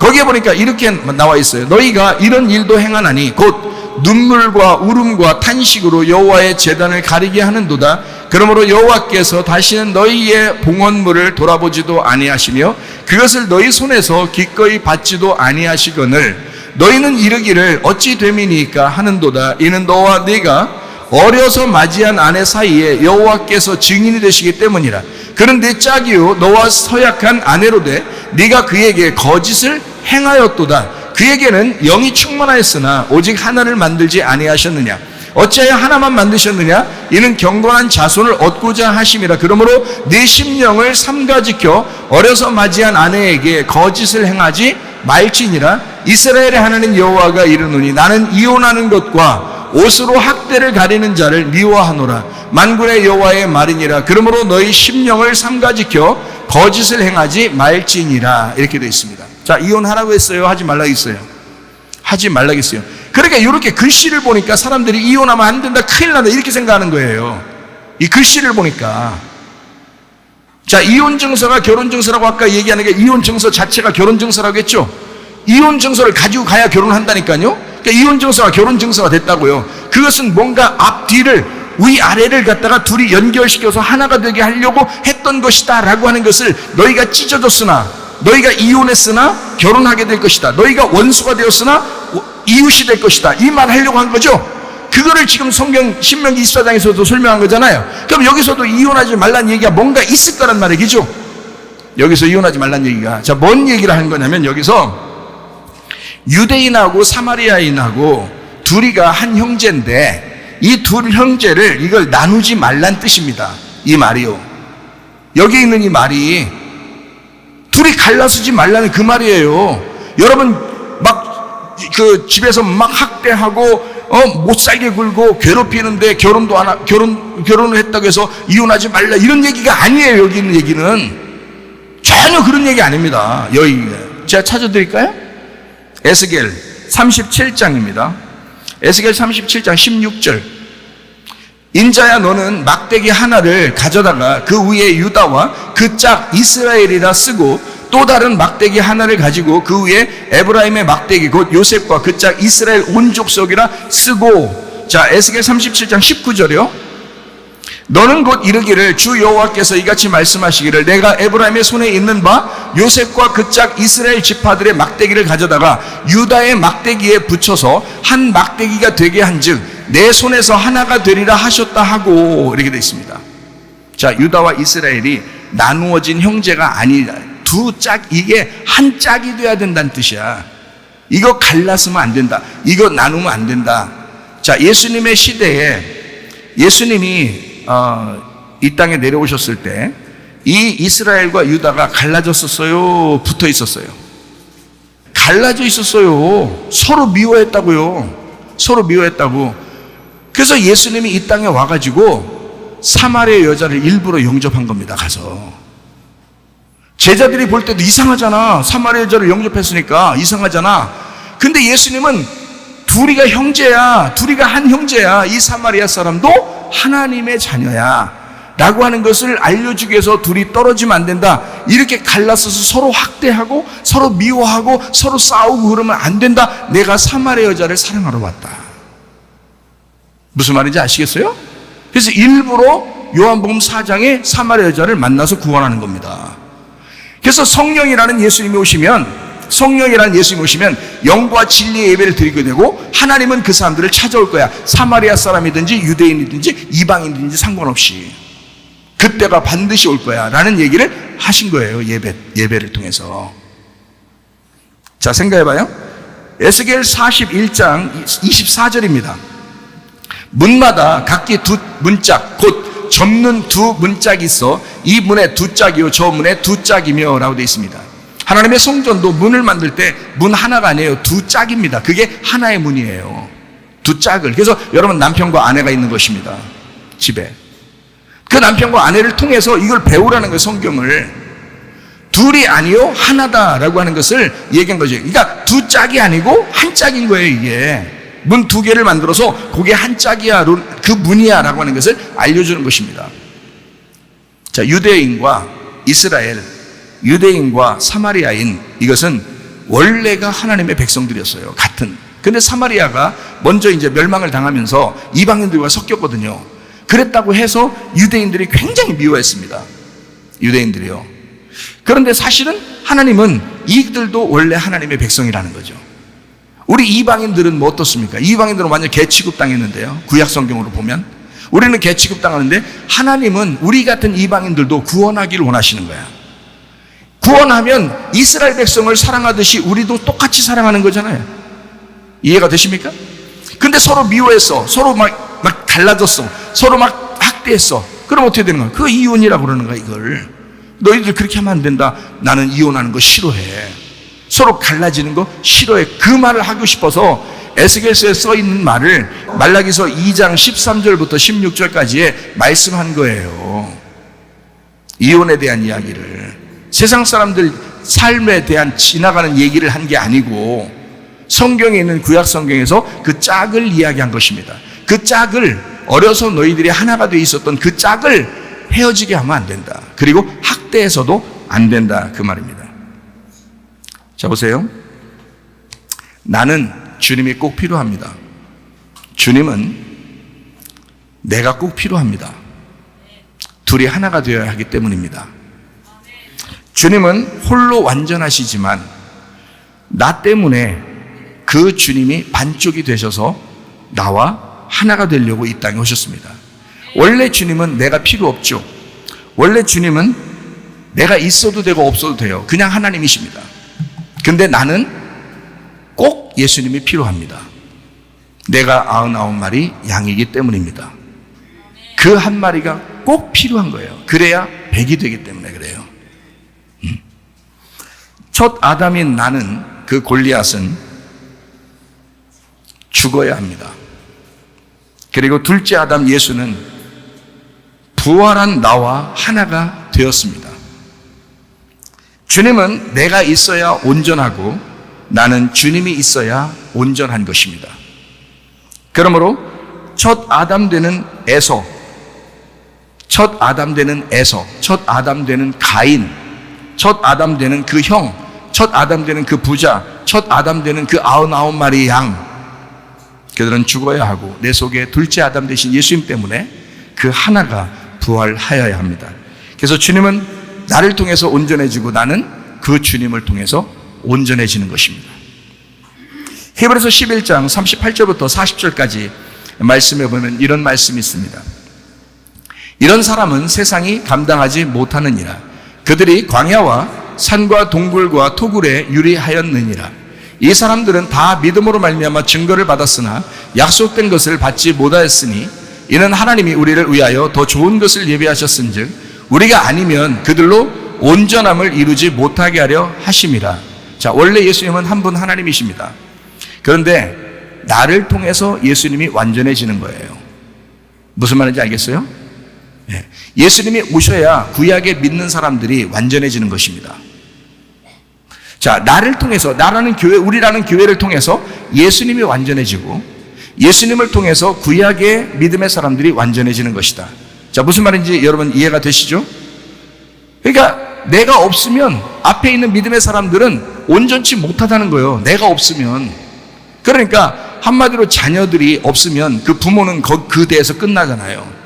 거기에 보니까 이렇게 나와 있어요. 너희가 이런 일도 행하나니 곧 눈물과 울음과 탄식으로 여호와의 제단을 가리게 하는도다. 그러므로 여호와께서 다시는 너희의 봉헌물을 돌아보지도 아니하시며 그것을 너희 손에서 기꺼이 받지도 아니하시거늘 너희는 이르기를 어찌 됨이니까 하는도다. 이는 너와 네가 어려서 맞이한 아내 사이에 여호와께서 증인이 되시기 때문이라. 그는 네 짝이요 너와 서약한 아내로 돼 네가 그에게 거짓을 행하였도다. 그에게는 영이 충만하였으나 오직 하나를 만들지 아니하셨느냐. 어찌하여 하나만 만드셨느냐. 이는 경건한 자손을 얻고자 하심이라. 그러므로 네 심령을 삼가 지켜 어려서 맞이한 아내에게 거짓을 행하지 말지니라. 이스라엘의 하나님 여호와가 이르노니 나는 이혼하는 것과 옷으로 학대를 가리는 자를 미워하노라. 만군의 여호와의 말이니라. 그러므로 너희 심령을 삼가 지켜 거짓을 행하지 말지니라. 이렇게 되어 있습니다. 자, 이혼하라고 했어요? 하지 말라고 했어요? 하지 말라고 했어요. 그러니까 이렇게 글씨를 보니까 사람들이 이혼하면 안 된다, 큰일 난다 이렇게 생각하는 거예요. 이 글씨를 보니까. 자, 이혼 증서가 결혼 증서라고 아까 얘기하는 게 이혼 증서 자체가 결혼 증서라고 했죠. 이혼 증서를 가지고 가야 결혼한다니까요. 그러니까 이혼 증서가 결혼 증서가 됐다고요. 그것은 뭔가 앞뒤를, 위아래를 갖다가 둘이 연결시켜서 하나가 되게 하려고 했던 것이다 라고 하는 것을 너희가 찢어졌으나, 너희가 이혼했으나 결혼하게 될 것이다, 너희가 원수가 되었으나 이웃이 될 것이다, 이 말 하려고 한 거죠. 그거를 지금 성경 신명기 24장에서도 설명한 거잖아요. 그럼 여기서도 이혼하지 말란 얘기가 뭔가 있을 거란 말이죠. 여기서 이혼하지 말란 얘기가, 자, 뭔 얘기를 하는 거냐면 여기서 유대인하고 사마리아인하고 둘이가 한 형제인데 이 둘 형제를 이걸 나누지 말란 뜻입니다. 이 말이요. 여기 있는 이 말이 둘이 갈라서지 말라는 그 말이에요. 여러분 막 그 집에서 막 학대하고 못 살게 굴고 괴롭히는데 결혼을 했다고 해서 이혼하지 말라 이런 얘기가 아니에요. 여기 있는 얘기는 전혀 그런 얘기 아닙니다. 여기 제가 찾아드릴까요? 에스겔 37장입니다. 에스겔 37장 16절. 인자야 너는 막대기 하나를 가져다가 그 위에 유다와 그 짝 이스라엘이라 쓰고 또 다른 막대기 하나를 가지고 그 위에 에브라임의 막대기 곧 요셉과 그 짝 이스라엘 온 족속이라 쓰고. 자, 에스겔 37장 19절이요. 너는 곧 이르기를 주 여호와께서 이같이 말씀하시기를 내가 에브라임의 손에 있는 바 요셉과 그 짝 이스라엘 지파들의 막대기를 가져다가 유다의 막대기에 붙여서 한 막대기가 되게 한즉 내 손에서 하나가 되리라 하셨다 하고 이렇게 되어 있습니다. 자, 유다와 이스라엘이 나누어진 형제가 아니라 두 짝, 이게 한 짝이 돼야 된다는 뜻이야. 이거 갈라서면 안 된다. 이거 나누면 안 된다. 자, 예수님의 시대에 예수님이 이 땅에 내려오셨을 때 이 이스라엘과 유다가 갈라졌었어요? 붙어 있었어요? 갈라져 있었어요. 서로 미워했다고요. 서로 미워했다고. 그래서 예수님이 이 땅에 와가지고 사마리아 여자를 일부러 영접한 겁니다. 가서 제자들이 볼 때도 이상하잖아. 사마리아 여자를 영접했으니까 이상하잖아. 근데 예수님은 둘이가 형제야. 둘이가 한 형제야. 이 사마리아 사람도 하나님의 자녀야 라고 하는 것을 알려주기 위해서 둘이 떨어지면 안 된다. 이렇게 갈라서서 서로 학대하고 서로 미워하고 서로 싸우고 그러면 안 된다. 내가 사마리아 여자를 사랑하러 왔다. 무슨 말인지 아시겠어요? 그래서 일부러 요한복음 4장에 사마리아 여자를 만나서 구원하는 겁니다. 그래서 성령이라는 예수님이 오시면 영과 진리의 예배를 드리게 되고 하나님은 그 사람들을 찾아올 거야. 사마리아 사람이든지 유대인이든지 이방인이든지 상관없이 그때가 반드시 올 거야 라는 얘기를 하신 거예요. 예배를 통해서. 자, 생각해봐요. 에스겔 41장 24절입니다. 문마다 각기 두 문짝 곧 접는 두 문짝이 있어 이 문에 두 짝이요 저 문에 두 짝이며 라고 되어 있습니다. 하나님의 성전도 문을 만들 때 문 하나가 아니에요. 두 짝입니다. 그게 하나의 문이에요. 두 짝을. 그래서 여러분 남편과 아내가 있는 것입니다. 집에. 그 남편과 아내를 통해서 이걸 배우라는 거예요. 성경을. 둘이 아니요 하나다라고 하는 것을 얘기한 거죠. 그러니까 두 짝이 아니고 한 짝인 거예요. 이게. 문 두 개를 만들어서 그게 한 짝이야, 그 문이야 라고 하는 것을 알려주는 것입니다. 자, 유대인과 이스라엘, 유대인과 사마리아인, 이것은 원래가 하나님의 백성들이었어요. 같은. 근데 사마리아가 먼저 이제 멸망을 당하면서 이방인들과 섞였거든요. 그랬다고 해서 유대인들이 굉장히 미워했습니다. 유대인들이요. 그런데 사실은 하나님은 이들도 원래 하나님의 백성이라는 거죠. 우리 이방인들은 뭐 어떻습니까? 이방인들은 완전 개 취급당했는데요. 구약 성경으로 보면 우리는 개 취급당하는데 하나님은 우리 같은 이방인들도 구원하기를 원하시는 거야. 구원하면 이스라엘 백성을 사랑하듯이 우리도 똑같이 사랑하는 거잖아요. 이해가 되십니까? 근데 서로 미워했어. 서로 막 갈라졌어. 서로 막 학대했어. 그럼 어떻게 되는 거야? 그거 이혼이라고 그러는 거야. 이걸 너희들 그렇게 하면 안 된다. 나는 이혼하는 거 싫어해. 서로 갈라지는 거 싫어해. 그 말을 하고 싶어서 에스겔서에 써 있는 말을 말라기서 2장 13절부터 16절까지에 말씀한 거예요. 이혼에 대한 이야기를. 세상 사람들 삶에 대한 지나가는 얘기를 한 게 아니고 성경에 있는 구약 성경에서 그 짝을 이야기한 것입니다. 그 짝을 어려서 너희들이 하나가 돼 있었던 그 짝을 헤어지게 하면 안 된다. 그리고 학대해서도 안 된다. 그 말입니다. 자, 보세요. 나는 주님이 꼭 필요합니다. 주님은 내가 꼭 필요합니다. 둘이 하나가 되어야 하기 때문입니다. 주님은 홀로 완전하시지만 나 때문에 그 주님이 반쪽이 되셔서 나와 하나가 되려고 이 땅에 오셨습니다. 원래 주님은 내가 필요 없죠. 원래 주님은 내가 있어도 되고 없어도 돼요. 그냥 하나님이십니다. 근데 나는 꼭 예수님이 필요합니다. 내가 99마리 양이기 때문입니다. 그 한 마리가 꼭 필요한 거예요. 그래야 100이 되기 때문에 그래요. 첫 아담인 나는, 그 골리앗은 죽어야 합니다. 그리고 둘째 아담 예수는 부활한 나와 하나가 되었습니다. 주님은 내가 있어야 온전하고 나는 주님이 있어야 온전한 것입니다. 그러므로 첫 아담 되는 에서, 첫 아담 되는 에서, 첫 아담 되는 가인, 첫 아담 되는 그 형, 첫 아담 되는 그 부자, 첫 아담 되는 그 99마리 양, 그들은 죽어야 하고 내 속에 둘째 아담 되신 예수님 때문에 그 하나가 부활하여야 합니다. 그래서 주님은 나를 통해서 온전해지고 나는 그 주님을 통해서 온전해지는 것입니다. 히브리서 11장 38절부터 40절까지 말씀해 보면 이런 말씀이 있습니다. 이런 사람은 세상이 감당하지 못하느니라. 그들이 광야와 산과 동굴과 토굴에 유리하였느니라. 이 사람들은 다 믿음으로 말미암아 증거를 받았으나 약속된 것을 받지 못하였으니 이는 하나님이 우리를 위하여 더 좋은 것을 예비하셨은즉 우리가 아니면 그들로 온전함을 이루지 못하게 하려 하심이라. 자, 원래 예수님은 한 분 하나님이십니다. 그런데 나를 통해서 예수님이 완전해지는 거예요. 무슨 말인지 알겠어요? 예수님이 오셔야 구약에 믿는 사람들이 완전해지는 것입니다. 자, 나를 통해서, 나라는 교회, 우리라는 교회를 통해서 예수님이 완전해지고 예수님을 통해서 구약의 믿음의 사람들이 완전해지는 것이다. 자, 무슨 말인지 여러분 이해가 되시죠? 그러니까 내가 없으면 앞에 있는 믿음의 사람들은 온전치 못하다는 거예요. 내가 없으면. 그러니까 한마디로 자녀들이 없으면 그 부모는 그 대에서 끝나잖아요.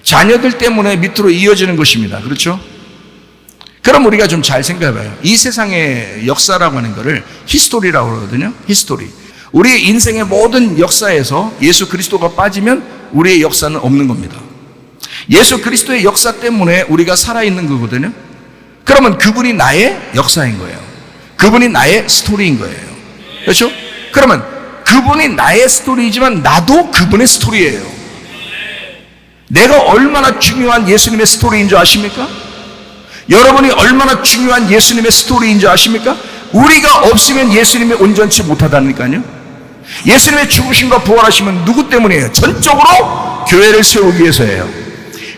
자녀들 때문에 밑으로 이어지는 것입니다. 그렇죠? 그럼 우리가 좀 잘 생각해봐요. 이 세상의 역사라고 하는 것을 히스토리라고 그러거든요. 히스토리. 우리의 인생의 모든 역사에서 예수 그리스도가 빠지면 우리의 역사는 없는 겁니다. 예수 그리스도의 역사 때문에 우리가 살아있는 거거든요. 그러면 그분이 나의 역사인 거예요. 그분이 나의 스토리인 거예요. 그렇죠? 그러면 그분이 나의 스토리이지만 나도 그분의 스토리예요. 내가 얼마나 중요한 예수님의 스토리인 줄 아십니까? 여러분이 얼마나 중요한 예수님의 스토리인 줄 아십니까? 우리가 없으면 예수님이 온전치 못하다니까요. 예수님의 죽으심과 부활하심은 누구 때문이에요? 전적으로 교회를 세우기 위해서예요.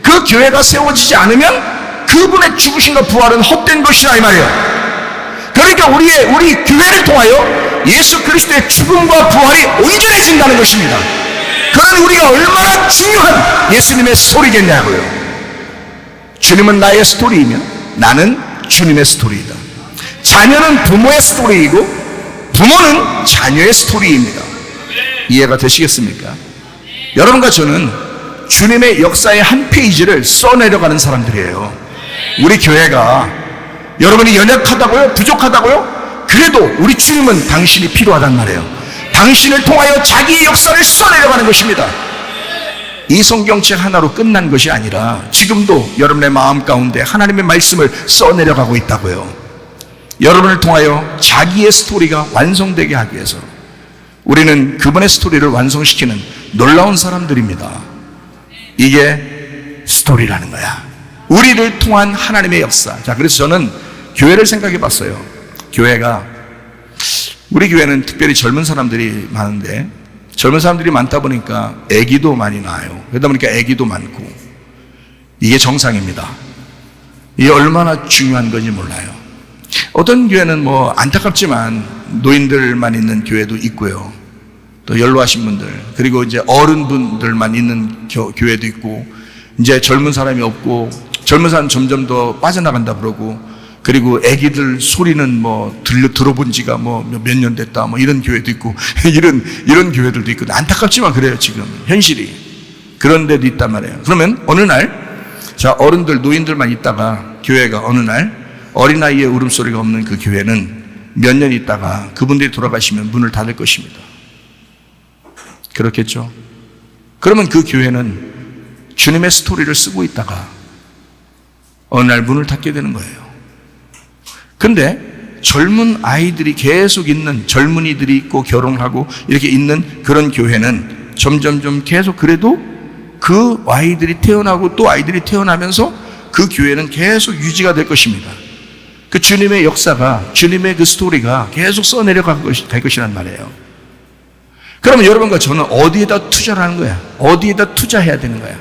그 교회가 세워지지 않으면 그분의 죽으심과 부활은 헛된 것이라 이 말이에요. 그러니까 우리 교회를 통하여 예수 그리스도의 죽음과 부활이 온전해진다는 것입니다. 그러니 우리가 얼마나 중요한 예수님의 스토리겠냐고요. 주님은 나의 스토리이며 나는 주님의 스토리이다. 자녀는 부모의 스토리이고 부모는 자녀의 스토리입니다. 이해가 되시겠습니까? 여러분과 저는 주님의 역사의 한 페이지를 써내려가는 사람들이에요. 우리 교회가 여러분이 연약하다고요? 부족하다고요? 그래도 우리 주님은 당신이 필요하단 말이에요. 당신을 통하여 자기의 역사를 써내려가는 것입니다. 이 성경책 하나로 끝난 것이 아니라 지금도 여러분의 마음 가운데 하나님의 말씀을 써내려가고 있다고요. 여러분을 통하여 자기의 스토리가 완성되게 하기 위해서 우리는 그분의 스토리를 완성시키는 놀라운 사람들입니다. 이게 스토리라는 거야. 우리를 통한 하나님의 역사. 자, 그래서 저는 교회를 생각해 봤어요. 우리 교회는 특별히 젊은 사람들이 많은데 젊은 사람들이 많다 보니까 아기도 많이 낳아요. 그러다 보니까 아기도 많고 이게 정상입니다. 이게 얼마나 중요한 건지 몰라요. 어떤 교회는 뭐 안타깝지만 노인들만 있는 교회도 있고요. 또 연로하신 분들, 그리고 이제 어른분들만 있는 교회도 있고, 이제 젊은 사람이 없고 젊은 사람 점점 더 빠져나간다 그러고, 그리고 아기들 소리는 뭐 들어본 지가 뭐 몇 년 됐다 뭐 이런 교회도 있고 이런 교회들도 있고, 안타깝지만 그래요. 지금 현실이 그런 데도 있단 말이에요. 그러면 어느 날, 자, 어른들 노인들만 있다가 교회가 어느 날 어린아이의 울음소리가 없는 그 교회는 몇 년 있다가 그분들이 돌아가시면 문을 닫을 것입니다. 그렇겠죠? 그러면 그 교회는 주님의 스토리를 쓰고 있다가 어느 날 문을 닫게 되는 거예요. 근데 젊은 아이들이 계속 있는, 젊은이들이 있고 결혼하고 이렇게 있는 그런 교회는 점점점 계속, 그래도 그 아이들이 태어나고 또 아이들이 태어나면서 그 교회는 계속 유지가 될 것입니다. 그 주님의 역사가, 주님의 그 스토리가 계속 써내려갈 것이란 말이에요. 그러면 여러분과 저는 어디에다 투자를 하는 거야? 어디에다 투자해야 되는 거야?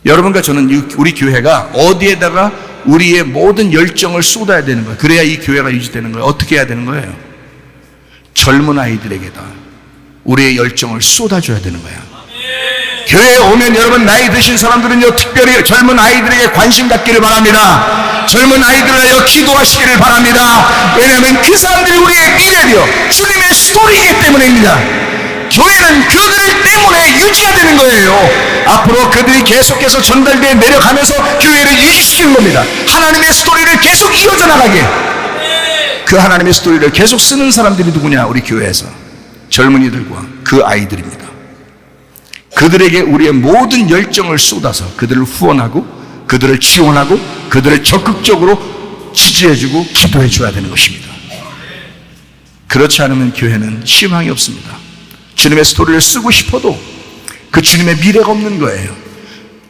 여러분과 저는 우리 교회가 어디에다가 우리의 모든 열정을 쏟아야 되는 거예요. 그래야 이 교회가 유지되는 거예요. 어떻게 해야 되는 거예요? 젊은 아이들에게다 우리의 열정을 쏟아줘야 되는 거야. 교회에 오면 여러분, 나이 드신 사람들은요, 특별히 젊은 아이들에게 관심 갖기를 바랍니다. 젊은 아이들을 위하여 기도하시기를 바랍니다. 왜냐하면 그 사람들이 우리의 미래요, 주님의 스토리이기 때문입니다. 교회는 그들 때문에 유지가 되는 거예요. 앞으로 그들이 계속해서 전달되어 내려가면서 교회를 유지시키는 겁니다. 하나님의 스토리를 계속 이어져 나가게. 그 하나님의 스토리를 계속 쓰는 사람들이 누구냐? 우리 교회에서 젊은이들과 그 아이들입니다. 그들에게 우리의 모든 열정을 쏟아서 그들을 후원하고 그들을 지원하고 그들을 적극적으로 지지해주고 기도해줘야 되는 것입니다. 그렇지 않으면 교회는 희망이 없습니다. 주님의 스토리를 쓰고 싶어도 그 주님의 미래가 없는 거예요.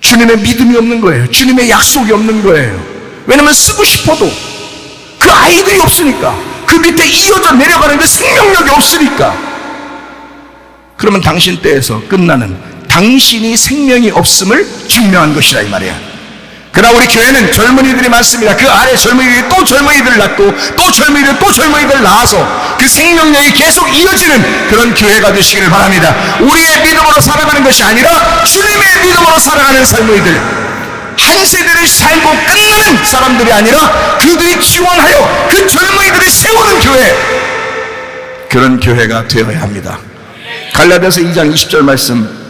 주님의 믿음이 없는 거예요. 주님의 약속이 없는 거예요. 왜냐하면 쓰고 싶어도 그 아이들이 없으니까, 그 밑에 이어져 내려가는 그 생명력이 없으니까. 그러면 당신 때에서 끝나는, 당신이 생명이 없음을 증명한 것이라 이 말이야. 그러나 우리 교회는 젊은이들이 많습니다. 그 아래 젊은이들이 또 젊은이들을 낳고 또 젊은이들 또 젊은이들을 낳아서 그 생명력이 계속 이어지는 그런 교회가 되시기를 바랍니다. 우리의 믿음으로 살아가는 것이 아니라 주님의 믿음으로 살아가는 젊은이들, 한 세대를 살고 끝나는 사람들이 아니라 그들이 지원하여 그 젊은이들을 세우는 교회, 그런 교회가 되어야 합니다. 갈라디아서 2장 20절 말씀,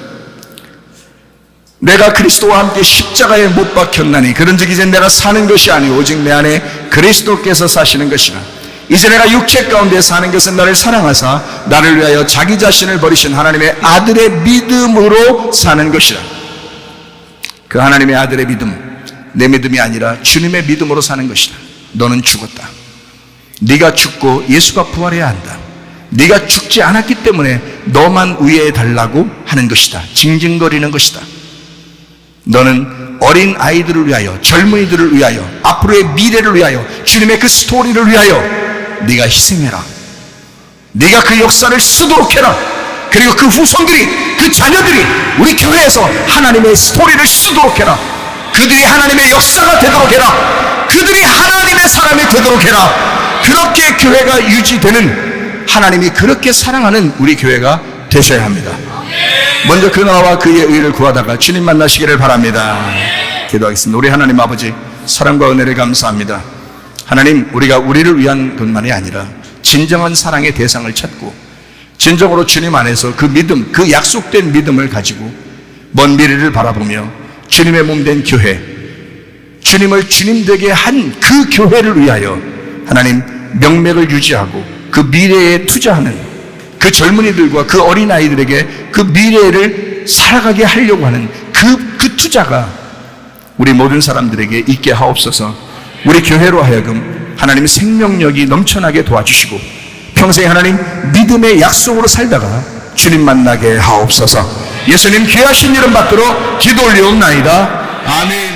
내가 그리스도와 함께 십자가에 못 박혔나니 그런즉 이제 내가 사는 것이 아니오 오직 내 안에 그리스도께서 사시는 것이라. 이제 내가 육체 가운데 사는 것은 나를 사랑하사 나를 위하여 자기 자신을 버리신 하나님의 아들의 믿음으로 사는 것이라. 그 하나님의 아들의 믿음, 내 믿음이 아니라 주님의 믿음으로 사는 것이다. 너는 죽었다. 네가 죽고 예수가 부활해야 한다. 네가 죽지 않았기 때문에 너만 위해 달라고 하는 것이다. 징징거리는 것이다. 너는 어린 아이들을 위하여, 젊은이들을 위하여, 앞으로의 미래를 위하여, 주님의 그 스토리를 위하여 네가 희생해라. 네가 그 역사를 쓰도록 해라. 그리고 그 후손들이, 그 자녀들이 우리 교회에서 하나님의 스토리를 쓰도록 해라. 그들이 하나님의 역사가 되도록 해라. 그들이 하나님의 사람이 되도록 해라. 그렇게 교회가 유지되는, 하나님이 그렇게 사랑하는 우리 교회가 되셔야 합니다. 먼저 그 나라와 그의 의를 구하다가 주님 만나시기를 바랍니다. 기도하겠습니다. 우리 하나님 아버지, 사랑과 은혜를 감사합니다. 하나님, 우리가 우리를 위한 것만이 아니라 진정한 사랑의 대상을 찾고 진정으로 주님 안에서 그 믿음, 그 약속된 믿음을 가지고 먼 미래를 바라보며 주님의 몸된 교회, 주님을 주님 되게 한 그 교회를 위하여 하나님 명맥을 유지하고 그 미래에 투자하는 그 젊은이들과 그 어린아이들에게 그 미래를 살아가게 하려고 하는 그 투자가 우리 모든 사람들에게 있게 하옵소서. 우리 교회로 하여금 하나님 생명력이 넘쳐나게 도와주시고 평생 하나님 믿음의 약속으로 살다가 주님 만나게 하옵소서. 예수님 귀하신 이름 받들어 기도 올리옵나이다. 아멘.